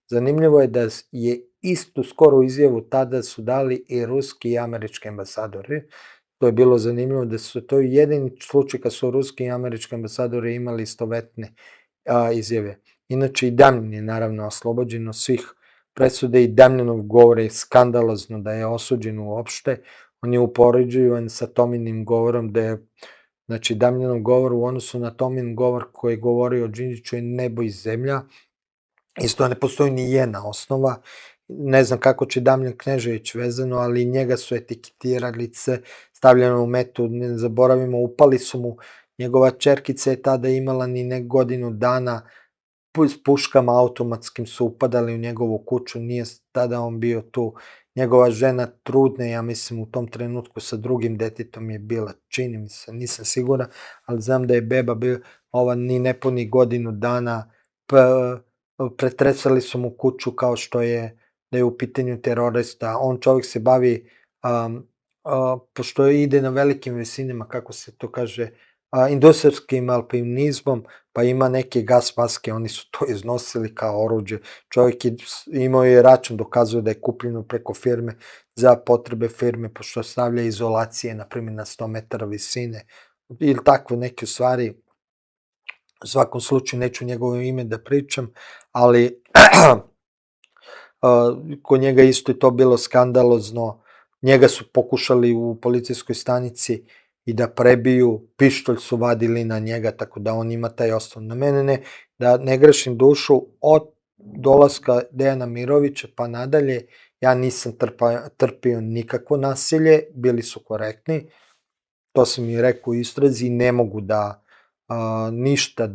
Zanimljivo je da je istu skoru izjavu tada su dali i ruski i američki ambasadori. To je bilo zanimljivo da su to jedini slučaj kad su ruski i američki ambasadori imali istovetne izjave. Inače i Damljan je naravno oslobođen od svih presude i Damljanov govor je skandalozno da je osuđen uopšte. On je upoređivan sa Tominim govorom da je, znači Damljanov govor u odnosu na Tomin govor koji je govorio o Đinđiću je nebo i zemlja. Isto ne postoji ni jedna osnova, ne znam kako će Damljan Knežević vezano, ali njega su etiketirali, stavljeno u metu, ne zaboravimo, upali su mu, njegova čerkica je tada imala ni ne godinu dana, s puškama automatskim su upadali u njegovu kuću, nije tada on bio tu, njegova žena trudna, ja mislim u tom trenutku sa drugim detetom je bila, čini mi se, nisam siguran, ali znam da je beba bila, ni nepuni godinu dana, pretresali su mu kuću kao što je da je u pitanju terorista, on čovjek se bavi, pošto ide na velikim visinama, kako se to kaže, industrijskim alpinizmom, pa ima neke gas maske, oni su to iznosili kao oruđe, čovjek je imao je račun, dokazuje da je kupljeno preko firme za potrebe firme, pošto stavlja izolacije, na primjer na 100 metara visine, ili takve neke stvari. U svakom slučaju neću njegovo ime da pričam, ali kod njega isto je to bilo skandalozno, njega su pokušali u policijskoj stanici i da prebiju, pištolj su vadili na njega, tako da on ima taj osnov. Na mene da ne grešim dušu, od dolaska Dejana Mirovića pa nadalje, ja nisam trpio nikakvo nasilje, bili su korektni, to sam i rekao u istrazi, ne mogu da ništa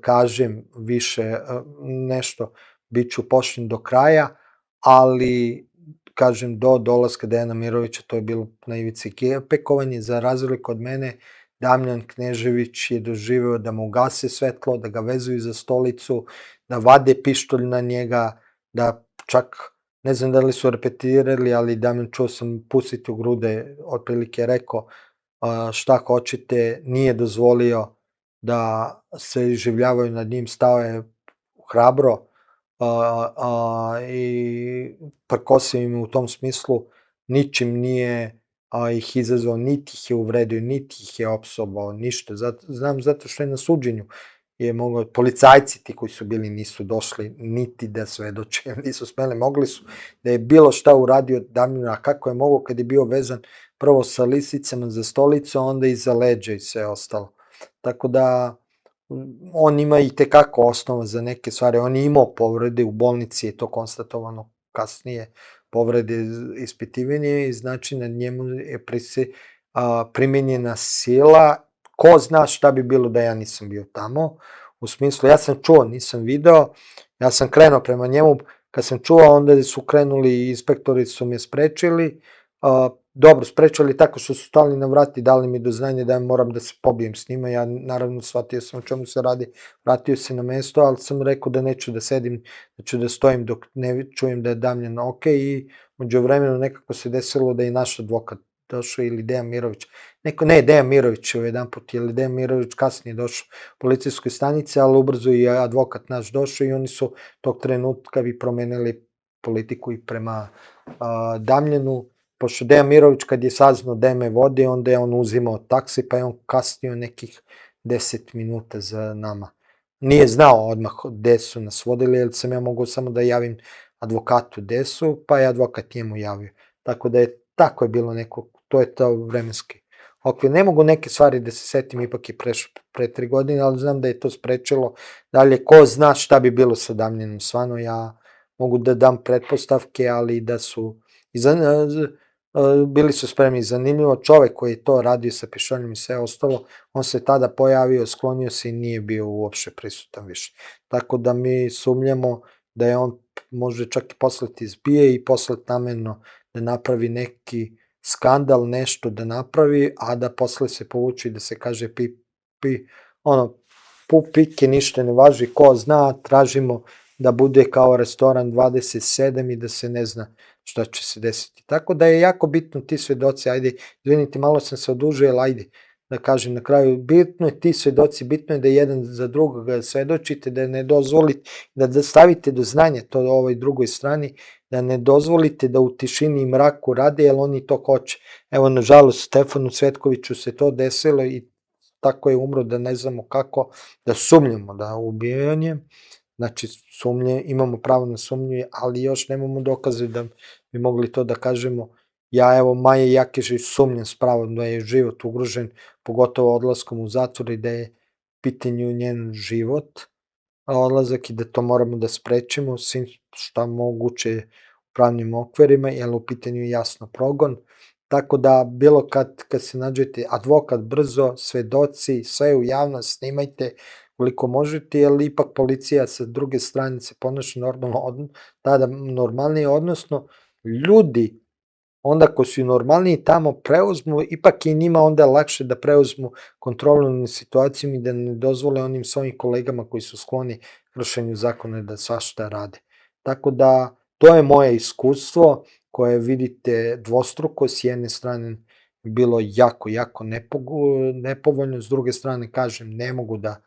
kažem više nešto, bit ću pošten do kraja, ali kažem do dolaska Dejana Mirovića to je bilo na ivici pekovanje, za razliku od mene Damljan Knežević je doživeo da mu gase svetlo, da ga vezuju za stolicu, da vade pištolj na njega, da čak ne znam da li su repetirali, ali Damljan čuo sam pustiti u grude, otprilike rekao šta hoćete, nije dozvolio da se iživljavaju nad njim, stao je hrabro i prkosio im u tom smislu, ničim nije ih izazvao, niti ih je uvredio, niti ih je opsovao, ništa. Znam zato što je na suđenju je mogao, policajci ti koji su bili nisu došli niti da svedoče, nisu smeli, mogli su da je bilo šta uradio Damljanu, a kako je mogao kad je bio vezan prvo sa lisicama za stolicu, a onda i za leđa i sve ostalo. Tako da on ima i tekako osnova za neke stvari, on je imao povrede, u bolnici je to konstatovano kasnije, povrede ispitivanje i znači na njemu je primenjena sila, ko zna šta bi bilo da ja nisam bio tamo, u smislu ja sam čuo, nisam video, ja sam krenuo prema njemu, kad sam čuo onda su krenuli, inspektori su me sprečili, dobro, sprečali tako što su stali na vrat i dali mi do znanja da ja moram da se pobijem s njima, ja naravno shvatio sam o čemu se radi, vratio se na mesto, ali sam rekao da neću da sedim, da ću da stojim dok ne čujem da je Damljan ok i međuvremenu nekako se desilo da je naš advokat došao ili Dejan Mirović, Dejan Mirović jedan put, ili Dejan Mirović kasnije došao u policijskoj stanici, ali ubrzo i advokat naš došao i oni su tog trenutka bi promenili politiku i prema Damljanu, pošto Dejan Mirović kad je saznao da me vodi, onda je on uzimao taksi, pa je on kasnio nekih 10 minuta za nama. Nije znao odmah gde su nas vodili, jer sam ja mogao samo da javim advokatu gde su, pa je advokat njemu javio. Tako da je tako je bilo neko, to je to vremenski okvir. Ne mogu neke stvari da se setim, ipak je prešlo pre 3 godine, ali znam da je to sprečilo. Dalje, ko zna šta bi bilo sa Damljanom, stvarno ja mogu da dam pretpostavke, ali da su bili su spremni. Zanimljivo, čovek koji je to radio sa pištoljem i sve ostalo, on se tada pojavio, sklonio se i nije bio uopšte prisutan više. Tako da mi sumnjamo da je on može čak i poslati izbije i poslati namerno da napravi neki skandal, nešto da napravi, a da posle se povuči da se kaže pike, ništa ne važi, ko zna, tražimo da bude kao restoran 27 i da se ne zna šta će se desiti. Tako da je jako bitno ti svedoci, ajde, izvinite, malo sam se odužio, ali ajde, da kažem na kraju, bitno je ti svedoci, bitno je da jedan za drugoga svedočite, da ne dozvolite, da stavite do znanja to ovoj drugoj strani, da ne dozvolite da u tišini i mraku rade, jer oni to hoće. Evo, nažalost, Stefanu Cvetkoviću se to desilo i tako je umro da ne znamo kako, da sumnjamo da ubijanje, znači imamo pravo na sumnju, ali još nemamo dokaze da bi mogli to da kažemo. Ja, evo, Maja Jakešić sumnjam s pravom da je život ugrožen, pogotovo odlaskom u zatvor i da je pitanju njen život, odlazak i da to moramo da sprečimo svim šta moguće u pravnim okvirima, jer u pitanju je jasno progon. Tako da, bilo kad se nađete, advokat brzo, svedoci, sve u javnost, snimajte koliko možete, jer ipak policija sa druge strane se ponaša normalno, tada normalnije, odnosno ljudi, onda ko su normalniji tamo preuzmu, ipak je njima onda lakše da preuzmu kontrolu nad situacijom i da ne dozvole onim svojim kolegama koji su skloni kršenju zakona da svašta rade. Tako da, to je moje iskustvo koje vidite dvostruko, s jedne strane bilo jako, jako nepovoljno, s druge strane kažem, ne mogu da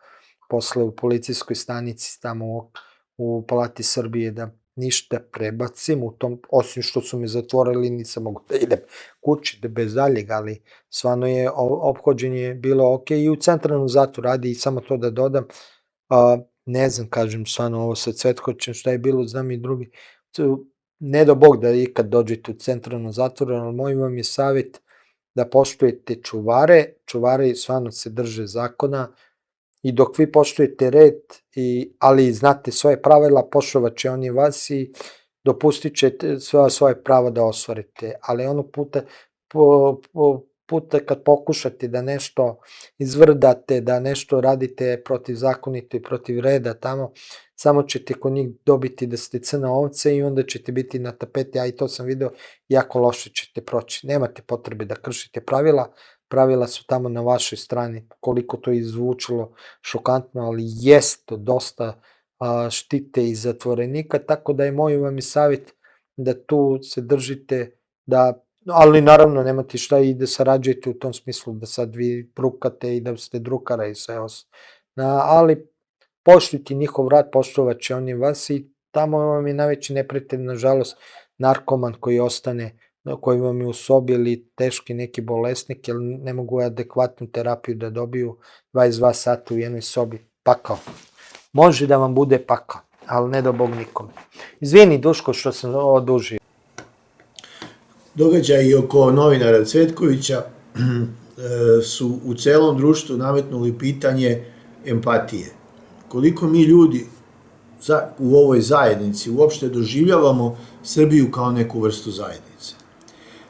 posle u policijskoj stanici tamo u Palati Srbije da ništa prebacim u tom, osim što su me zatvorili, nisam mogu da idem kući, da bez daljeg, ali stvarno je ophođenje bilo ok i u centralnom zatvoru radi i samo to da dodam, ne znam, kažem, stvarno ovo sa Cvetkovićem šta je bilo, znam i drugi, ne do Bog da ikad dođete u centralnom zatvoru, ali moj vam je savjet da poštujete čuvare, čuvari stvarno se drže zakona, i dok vi poštujete red, ali znate svoje pravila, poštovat će oni vas i dopustit ćete svoje pravo da ostvarite. Ali ono puta kad pokušate da nešto izvrdate, da nešto radite protivzakonito i protiv reda tamo, samo ćete kod njih dobiti da ste crna ovca i onda ćete biti na tapeti, a i to sam video, jako loše ćete proći. Nemate potrebe da kršite pravila, pravila su tamo na vašoj strani, koliko to izvučilo šokantno, ali jest dosta štite i zatvorenika, tako da je moj vam i savjet da tu se držite, da ali naravno nemate šta i da sarađujete u tom smislu da sad vi brukate i da ste drukara i sve ali poštujte njihov rad, poštovat će oni vas i tamo vam je najveći neprijatelj, nažalost, narkoman koji ostane, koji vam je u sobi ili teški neki bolesnik, jer ne mogu adekvatnu terapiju da dobiju 22 sata u jednoj sobi. Pakao. Može da vam bude pakao, ali ne da Bog nikome. Izvini, Duško, što sam odužio. Događaji oko novinara Cvetkovića su u celom društvu nametnuli pitanje empatije. Koliko mi ljudi u ovoj zajednici uopšte doživljavamo Srbiju kao neku vrstu zajednice?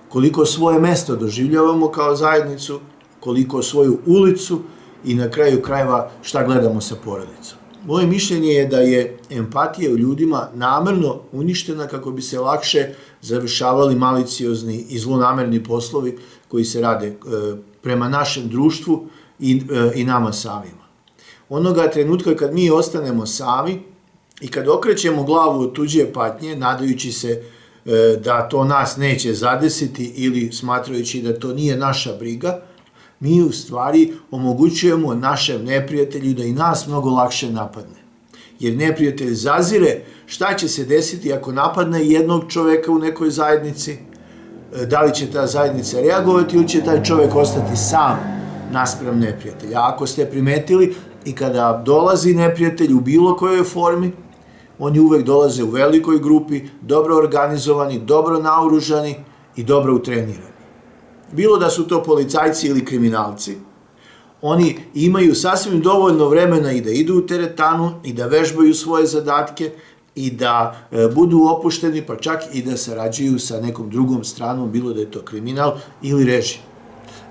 Koliko svoje mesto doživljavamo kao zajednicu, koliko svoju ulicu i na kraju krajeva šta gledamo sa porodicom? Moje mišljenje je da je empatija u ljudima namerno uništena kako bi se lakše završavali maliciozni i zlonamerni poslovi koji se rade prema našem društvu i nama samima. Onoga trenutka kad mi ostanemo sami i kad okrećemo glavu od tuđe patnje, nadajući se da to nas neće zadesiti ili smatrajući da to nije naša briga, mi u stvari omogućujemo našem neprijatelju da i nas mnogo lakše napadne. Jer neprijatelj zazire šta će se desiti ako napadne jednog čoveka u nekoj zajednici, da li će ta zajednica reagovati ili će taj čovek ostati sam naspram neprijatelja. A ako ste primetili, i kada dolazi neprijatelj u bilo kojoj formi, oni uvek dolaze u velikoj grupi, dobro organizovani, dobro naoružani i dobro utrenirani. Bilo da su to policajci ili kriminalci, oni imaju sasvim dovoljno vremena i da idu u teretanu i da vežbaju svoje zadatke i da budu opušteni, pa čak i da sarađuju sa nekom drugom stranom, bilo da je to kriminal ili režim.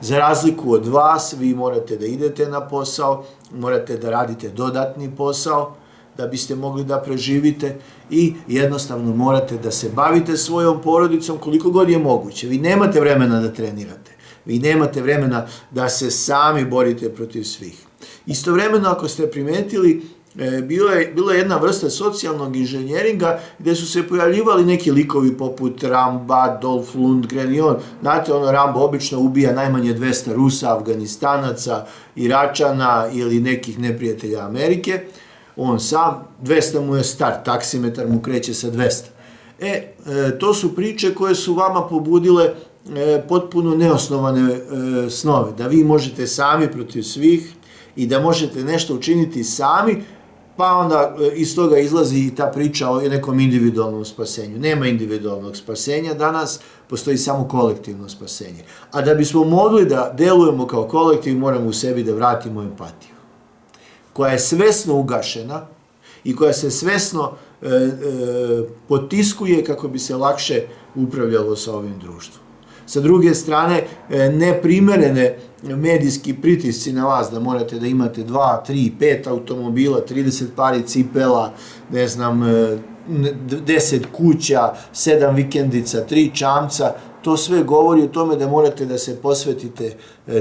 Za razliku od vas, vi morate da idete na posao, morate da radite dodatni posao da biste mogli da preživite i jednostavno morate da se bavite svojom porodicom koliko god je moguće. Vi nemate vremena da trenirate, vi nemate vremena da se sami borite protiv svih. Istovremeno, ako ste primetili, bila je jedna vrsta socijalnog inženjeringa gde su se pojavljivali neki likovi poput Ramba, Dolph Lundgren i on. Znate, Rambo obično ubija najmanje 200 Rusa, Afganistanaca, Iračana ili nekih neprijatelja Amerike. On sam, 200 mu je start, taksimetar mu kreće sa 200. To su priče koje su vama pobudile potpuno neosnovane snove, da vi možete sami protiv svih i da možete nešto učiniti sami, pa onda iz toga izlazi i ta priča o nekom individualnom spasenju. Nema individualnog spasenja danas, postoji samo kolektivno spasenje. A da bismo mogli da delujemo kao kolektiv, moramo u sebi da vratimo empatiju, koja je svesno ugašena i koja se svesno potiskuje kako bi se lakše upravljalo sa ovim društvom. Sa druge strane, neprimerene medijski pritisci na vas da morate da imate 2, 3, 5 automobila, 30 pari cipela, 10 kuća, 7 vikendica, 3 čamca, to sve govori o tome da morate da se posvetite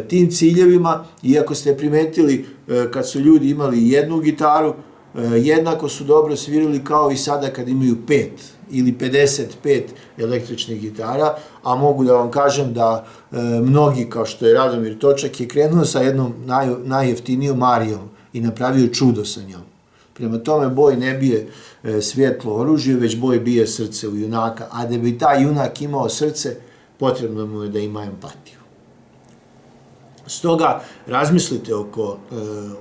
tim ciljevima, iako ste primetili kad su ljudi imali jednu gitaru, jednako su dobro svirali kao i sada kad imaju 5 ili 55 električnih gitara, a mogu da vam kažem da mnogi, kao što je Radomir Točak, je krenuo sa jednom najjeftinijom Marijom i napravio čudo sa njom. Prema tome, boj ne bije svjetlo oružje, već boj bije srce u junaka, a da bi taj junak imao srce, potrebno mu je da ima empatiju. Stoga, razmislite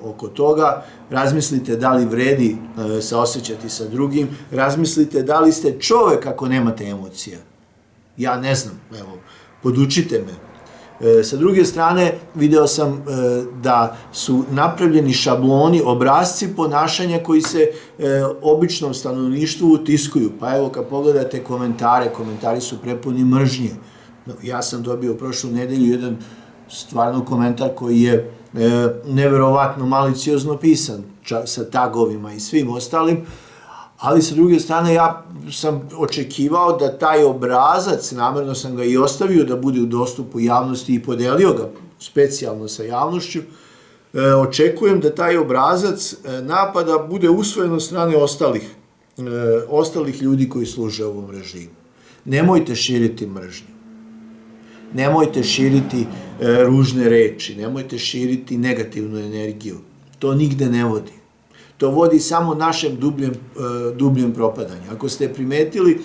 oko toga, razmislite da li vredi saosećati sa drugim, razmislite da li ste čovek ako nemate emocija. Ja ne znam, evo, podučite me. Sa druge strane, video sam da su napravljeni šabloni, obrasci ponašanja koji se običnom stanovništvu utiskuju. Pa evo, kad pogledate komentari su prepuni mržnje. Ja sam dobio prošlu nedelju jedan stvarno komentar koji je neverovatno maliciozno pisan, sa tagovima i svim ostalim, ali sa druge strane ja sam očekivao da taj obrazac, namerno sam ga i ostavio da bude u dostupu javnosti i podelio ga specijalno sa javnošću, očekujem da taj obrazac napada bude usvojen od strane ostalih ljudi koji služe ovom režimu. Nemojte širiti mržnju. Nemojte širiti ružne reči, nemojte širiti negativnu energiju. To nigde ne vodi. To vodi samo našem dubljem propadanju. Ako ste primetili,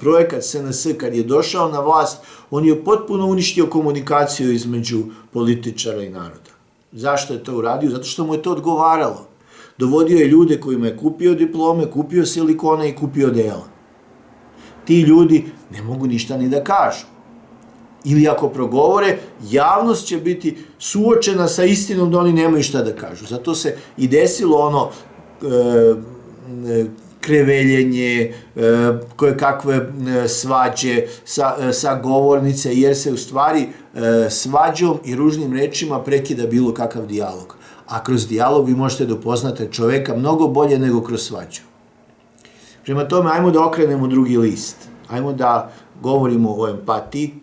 projekat SNS kad je došao na vlast, on je potpuno uništio komunikaciju između političara i naroda. Zašto je to uradio? Zato što mu je to odgovaralo. Dovodio je ljude kojima je kupio diplome, kupio silikone i kupio dela. Ti ljudi ne mogu ništa ni da kažu. Ili ako progovore, javnost će biti suočena sa istinom da oni nemaju šta da kažu. Zato se i desilo ono kreveljenje, koje kakve svađe sa govornice, jer se u stvari svađom i ružnim rečima prekida bilo kakav dijalog. A kroz dijalog vi možete da upoznate čoveka mnogo bolje nego kroz svađu. Prema tome, ajmo da okrenemo drugi list. Ajmo da govorimo o empatiji,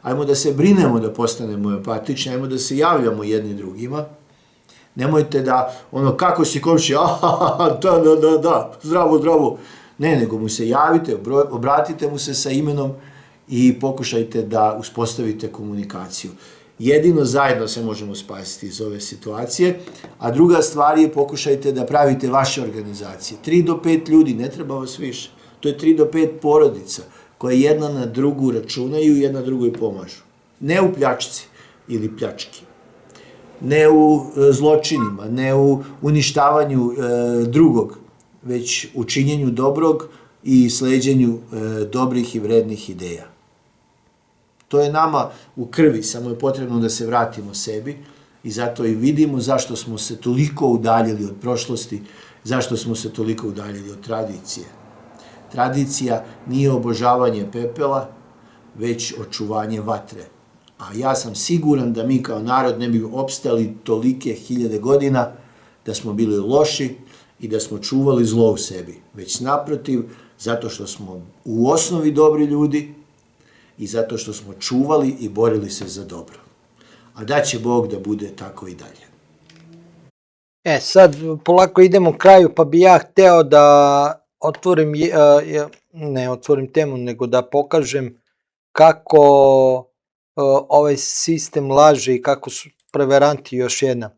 ajmo da se brinemo da postanemo empatični, ajmo da se javljamo jedni drugima. Nemojte da, kako si komšija, da, zdravo. Ne, nego mu se javite, obratite mu se sa imenom i pokušajte da uspostavite komunikaciju. Jedino zajedno se možemo spasiti iz ove situacije, a druga stvar je pokušajte da pravite vaše organizacije. 3 do 5 ljudi, ne treba vas više. To je 3 do 5 porodica koje jedna na drugu računaju i jedna drugoj pomažu. Ne u pljačci ili pljački. Ne u zločinima, ne u uništavanju drugog, već u činjenju dobrog i sleđenju dobrih i vrednih ideja. To je nama u krvi, samo je potrebno da se vratimo sebi i zato i vidimo zašto smo se toliko udaljili od prošlosti, zašto smo se toliko udaljili od tradicije. Tradicija nije obožavanje pepela, već očuvanje vatre. A ja sam siguran da mi kao narod ne bi opstali tolike hiljade godina, da smo bili loši i da smo čuvali zlo u sebi. Već naprotiv, zato što smo u osnovi dobri ljudi i zato što smo čuvali i borili se za dobro. A da će Bog da bude tako i dalje. Sad polako idemo kraju, pa bi ja hteo da ne otvorim temu, nego da pokažem kako ovaj sistem laže i kako su prevaranti još jedna.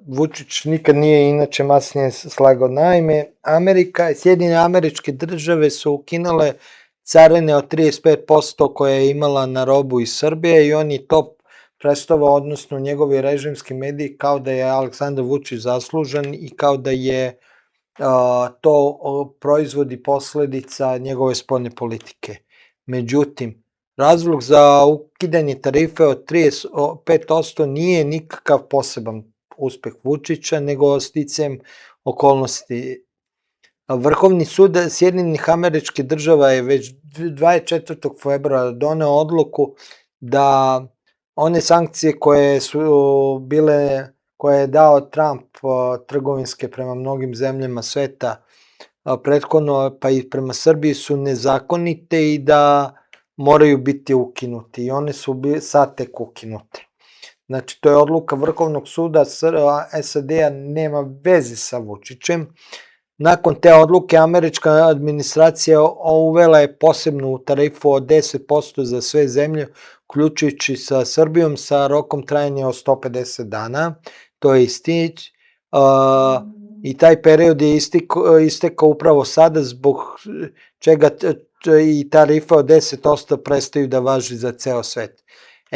Vučić nikad nije inače masnije slagao. Naime, Sjedinjene Američke Države su ukinule carine od 35% koje je imala na robu iz Srbije i on je to predstavao, odnosno njegovi režimski mediji, kao da je Aleksandar Vučić zaslužan i kao da je to proizvodi posledica njegove spoljne politike. Međutim, razlog za ukidanje tarife od 35% nije nikakav poseban uspeh Vučića, nego sticajem okolnosti. Vrhovni sud Sjedinjenih Američkih Država je već 24. februara doneo odluku da one sankcije koje je dao Trump trgovinske prema mnogim zemljama sveta prethodno, pa i prema Srbiji, su nezakonite i da moraju biti ukinuti i one su sad tek ukinute. Znači, to je odluka Vrhovnog suda SAD-a, nema veze sa Vučićem. Nakon te odluke, američka administracija uvela je posebnu tarifu od 10% za sve zemlje, uključujući sa Srbijom, sa rokom trajanja od 150 dana. To je istić. I taj period je istekao upravo sada, zbog čega i tarifa od 10% prestaju da važi za ceo svet.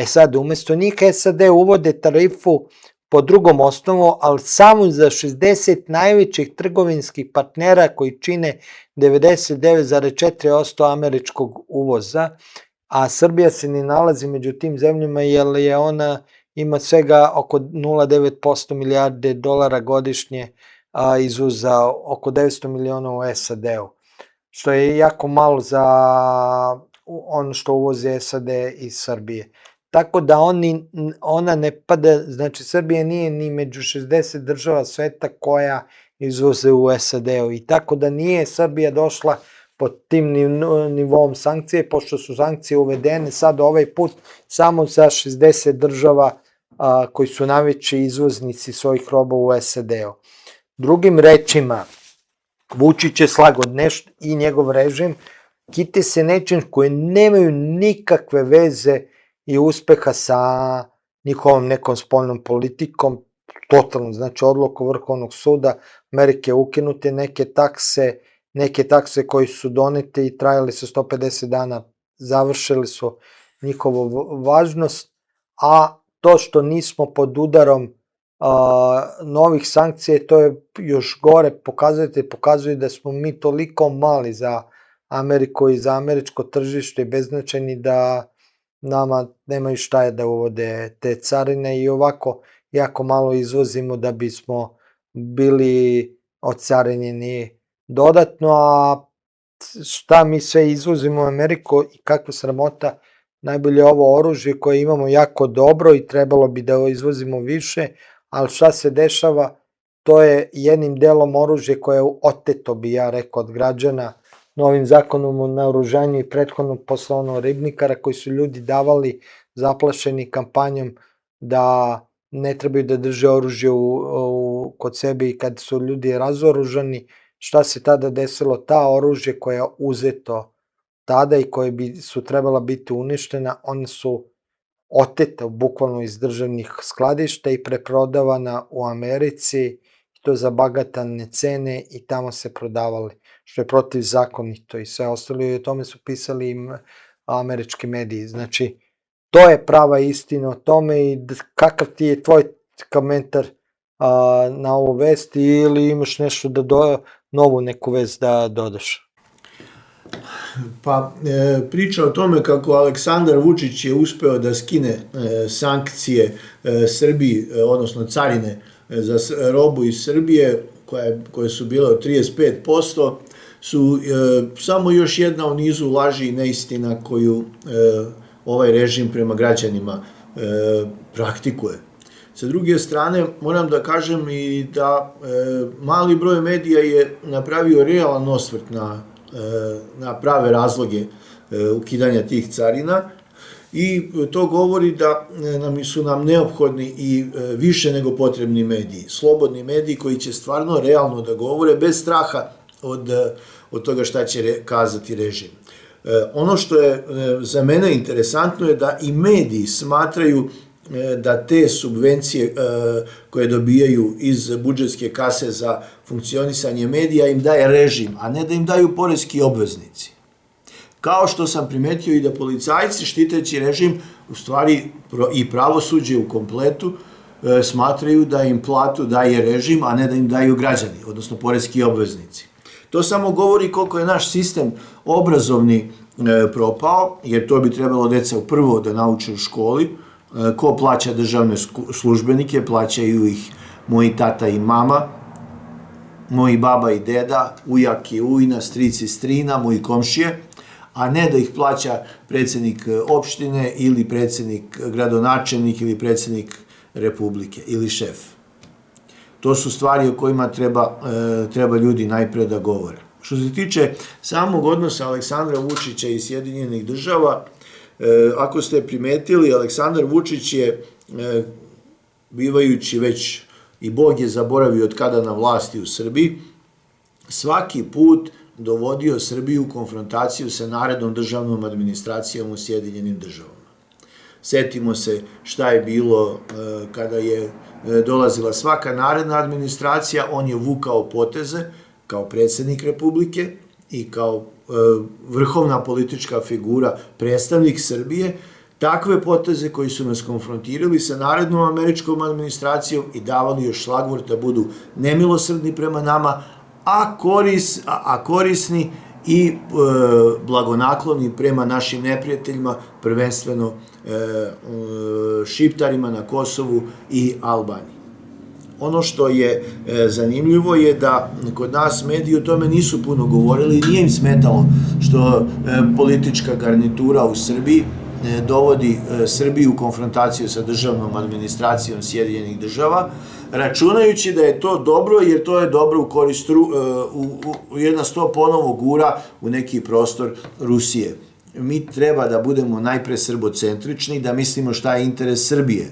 Sad, umesto njih SAD uvode tarifu po drugom osnovu, ali samo za 60 najvećih trgovinskih partnera koji čine 99,4% američkog uvoza, a Srbija se ne nalazi među tim zemljama jer je ona ima svega oko 0,9% milijarde dolara godišnje izvoza, oko 900 miliona u SAD-u, što je jako malo za ono što uvoze SAD iz Srbije. Tako da ona ne pada, znači Srbija nije ni među 60 država sveta koja izvoze u SAD-u i tako da nije Srbija došla pod tim nivom sankcije, pošto su sankcije uvedene sad ovaj put samo za 60 država koji su najveći izvoznici svojih roba u SAD-u. Drugim rečima, Vučić je slago nešto i njegov režim kite se nečim koji nemaju nikakve veze i uspeha sa njihovom nekom spoljnom politikom, totalno, znači odluku Vrhovnog suda Amerike ukinute neke takse koji su donete i trajali su 150 dana, završili su njihovu važnost, a to što nismo pod udarom novih sankcija, to je još gore, pokazuje da smo mi toliko mali za Ameriku i za američko tržište i beznačajni da nama nemaju šta je da uvode te carine i ovako jako malo izvozimo da bismo bili ocarinjeni dodatno, a šta mi sve izvozimo u Ameriku i kakva sramota, najbolje ovo oružje koje imamo jako dobro i trebalo bi da izvozimo više, ali šta se dešava, to je jednim delom oružje koje je oteto, bi ja rekao, od građana, novim zakonom o naoružanju i prethodno posle ono ribnikara koji su ljudi davali zaplašeni kampanjom da ne trebaju da drže oružje kod sebe i kad su ljudi razoružani, šta se tada desilo, ta oružje koje je uzeto tada i koje su trebala biti uništena, one su oteta bukvalno iz državnih skladišta i preprodavana u Americi, i to za bagatelne cene i tamo se prodavali, što je protivzakonito i sve ostalo i o tome su pisali američki mediji. Znači, to je prava istina o tome i kakav ti je tvoj komentar na ovu vest ili imaš nešto novu neku vest da dodaš? Pa priča o tome kako Aleksandar Vučić je uspeo da skine sankcije Srbiji, odnosno carine za robu iz Srbije koje su bile od 35%, su samo još jedna u nizu laži i neistina koju ovaj režim prema građanima praktikuje. Sa druge strane, moram da kažem i da mali broj medija je napravio realan osvrt na prave razloge ukidanja tih carina i to govori da su nam neophodni i više nego potrebni mediji, slobodni mediji koji će stvarno realno da govore bez straha od toga šta će kazati režim. Ono što je za mene interesantno je da i mediji smatraju da te subvencije koje dobijaju iz budžetske kase za funkcionisanje medija im daje režim, a ne da im daju poreski obveznici. Kao što sam primetio i da policajci štiteći režim, u stvari i pravosuđe u kompletu, smatraju da im platu daje režim, a ne da im daju građani, odnosno poreski obveznici. To samo govori koliko je naš sistem obrazovni propao, jer to bi trebalo deca prvo da nauče u školi. Ko plaća državne službenike? Plaćaju ih moji tata i mama, moji baba i deda, ujak i ujna, stric i strina, moji komšije, a ne da ih plaća predsednik opštine ili predsednik gradonačelnik ili predsednik republike ili šef. To su stvari o kojima treba ljudi najpre da govore. Što se tiče samog odnosa Aleksandra Vučića i Sjedinjenih država, ako ste primetili, Aleksandar Vučić je, bivajući već i Bog je zaboravio od kada na vlasti u Srbiji, svaki put dovodio Srbiju u konfrontaciju sa narednom državnom administracijom u Sjedinjenim državama. Setimo se šta je bilo kada je dolazila svaka naredna administracija, on je vukao poteze kao predsednik Republike i kao vrhovna politička figura, predstavnik Srbije, takve poteze koji su nas konfrontirali sa narednom američkom administracijom i davali još šlagvort da budu nemilosrdni prema nama, a korisni i blagonakloni prema našim neprijateljima, prvenstveno Šiptarima na Kosovu i Albaniji. Ono što je zanimljivo je da kod nas mediji o tome nisu puno govorili i nije im smetalo što politička garnitura u Srbiji dovodi Srbiju u konfrontaciju sa državnom administracijom Sjedinjenih država, računajući da je to dobro, jer to je dobro u korist jedna sto ponovo gura u neki prostor Rusije. Mi treba da budemo najpre srbocentrični, da mislimo šta je interes Srbije,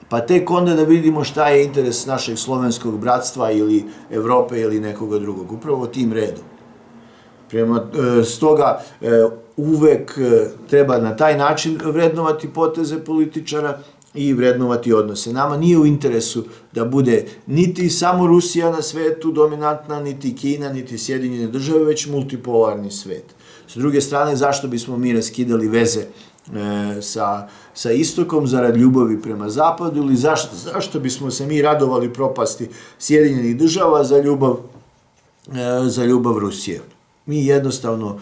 pa tek onda da vidimo šta je interes našeg slovenskog bratstva ili Evrope ili nekoga drugog, upravo tim redom. Stoga uvek treba na taj način vrednovati poteze političara i vrednovati odnose. Nama nije u interesu da bude niti samo Rusija na svetu dominantna, niti Kina, niti Sjedinjene države, već multipolarni svet. S druge strane, zašto bismo mi raskidali veze sa istokom zarad ljubavi prema zapadu ili zašto bismo se mi radovali propasti Sjedinjenih država za ljubav Rusije? Mi jednostavno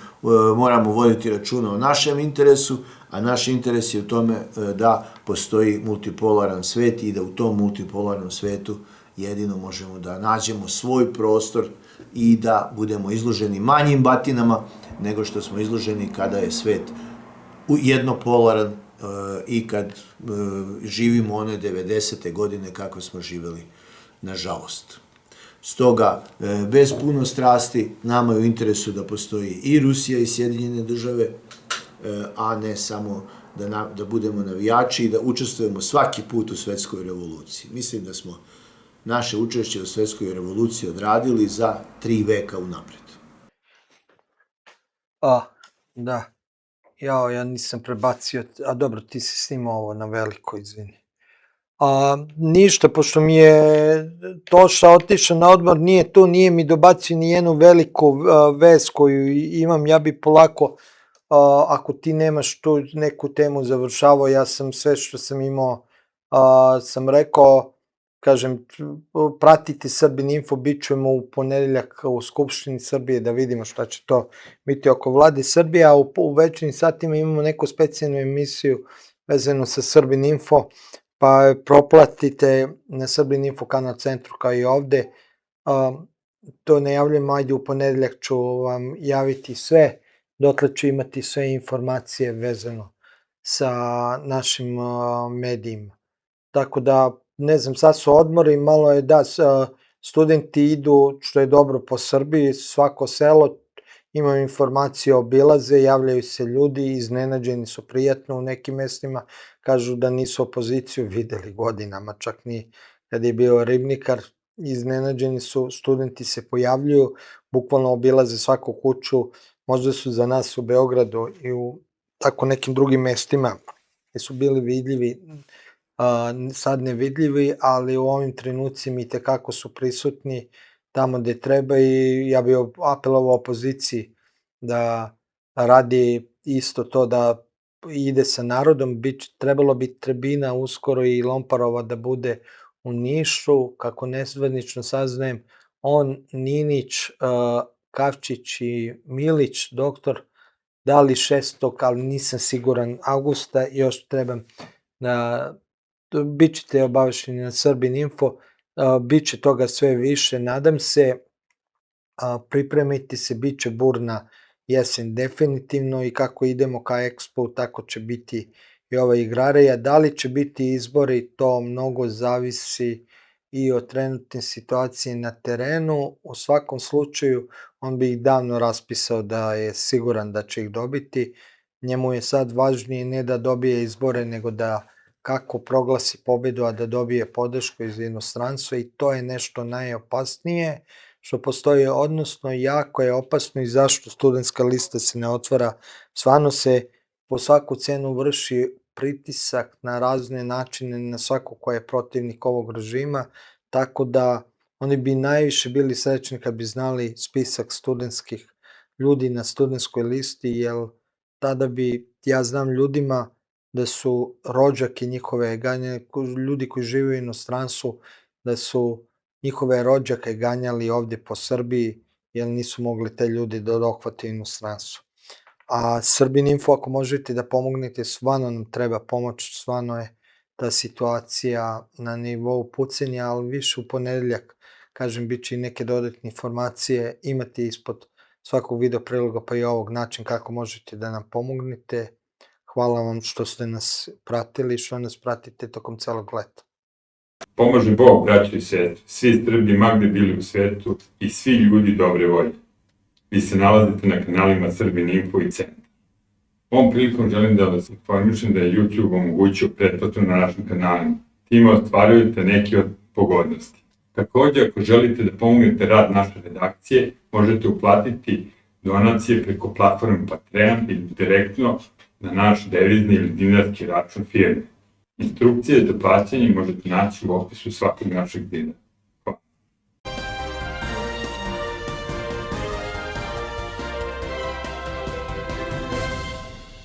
moramo voditi računa o našem interesu, a naš interes je u tome da postoji multipolaran svet i da u tom multipolarnom svetu jedino možemo da nađemo svoj prostor i da budemo izloženi manjim batinama nego što smo izloženi kada je svet jednopolaran i kad živimo one 90. godine kako smo živeli, nažalost. Stoga, bez puno strasti, nama je u interesu da postoji i Rusija i Sjedinjene države, a ne samo da budemo navijači i da učestvujemo svaki put u svetskoj revoluciji. Mislim da smo naše učešće u svetskoj revoluciji odradili za 3 veka unapred. Da. Ja nisam prebacio, a dobro, ti si snimao ovo na veliko, izvini. Ništa, pošto mi je Toša otišao na odmor, nije tu, nije mi dobacio ni jednu veliku vest koju imam, ja bi polako, ako ti nemaš tu neku temu završavao, ja sam sve što sam imao, sam rekao, kažem, pratite Srbin Info, bit ćemo u ponedeljak u Skupštini Srbije da vidimo šta će to biti oko vlade Srbije, a u večernjim satima imamo neku specijalnu emisiju vezanu sa Srbin Info, pa proplatite na Srbin Info kanal centru kao i ovde. To ne javljam, ajde u ponedeljak ću vam javiti sve, dotle ću imati sve informacije vezano sa našim medijima. Tako da, ne znam, sad su odmori, malo je da studenti idu, što je dobro po Srbiji, svako selo, imaju informacije, obilaze, javljaju se ljudi, iznenađeni su prijatno u nekim mestima, kažu da nisu opoziciju videli godinama, čak ni kad je bio Ribnikar, iznenađeni su, studenti se pojavljuju, bukvalno obilaze svaku kuću, možda su za nas u Beogradu i u tako nekim drugim mestima gde su bili vidljivi, sad nevidljivi, ali u ovim trenucima i tekako su prisutni tamo gde treba i ja bih apelovao opoziciji da radi isto to, da ide sa narodom, trebalo bi Trebina uskoro i Lomparova da bude u Nišu, kako nezvanično saznajem, on, Ninić, Kavčić i Milić, doktor, dali 6. ali nisam siguran, avgusta, još trebam da bit ćete obavešteni na Srbin Info, bit će toga sve više, nadam se, pripremite se, bit će burna jesen definitivno i kako idemo ka Expo, tako će biti i ova igrareja. Da li će biti izbori, to mnogo zavisi i od trenutne situacije na terenu. U svakom slučaju, on bi ih davno raspisao da je siguran da će ih dobiti. Njemu je sad važnije ne da dobije izbore, nego da kako proglasi pobedu, a da dobije podršku iz inostranstva i to je nešto najopasnije što postoji, odnosno jako je opasno i zašto studentska lista se ne otvara. Stvarno se po svaku cenu vrši pritisak na razne načine na svako ko je protivnik ovog režima, tako da oni bi najviše bili srećni kad bi znali spisak studentskih ljudi na studentskoj listi, jer tada bi, ja znam ljudima da su rođake njihove ganjali, ljudi koji žive u inostranstvu, da su njihove rođake ganjali ovde po Srbiji, jer nisu mogli te ljudi da dohvate inostranstvo. A Srbin Info, ako možete da pomognete, stvarno nam treba pomoć, stvarno je ta situacija na nivou pucenja, ali više u ponedeljak, kažem, bit će i neke dodatne informacije, imate ispod svakog video priloga pa i ovog način kako možete da nam pomognete. Hvala vam što ste nas pratili, što nas pratite tokom celog leta. Pomože Bog, braćo i sestre, svi Srbi ma gde bili u svetu i svi ljudi dobre volje. Vi se nalazite na kanalima Srbin Info i Centar. Ovom prilikom želim da vas informišem da je YouTube omogućio pretplatu na našim kanalima. Time ostvarujete neke od pogodnosti. Takođe, ako želite da pomognete rad naše redakcije, možete uplatiti donacije preko platforme Patreon ili direktno na naš devizni ili dinarski račun firme. Instrukcije za plaćanje možete naći u opisu svakog našeg videa.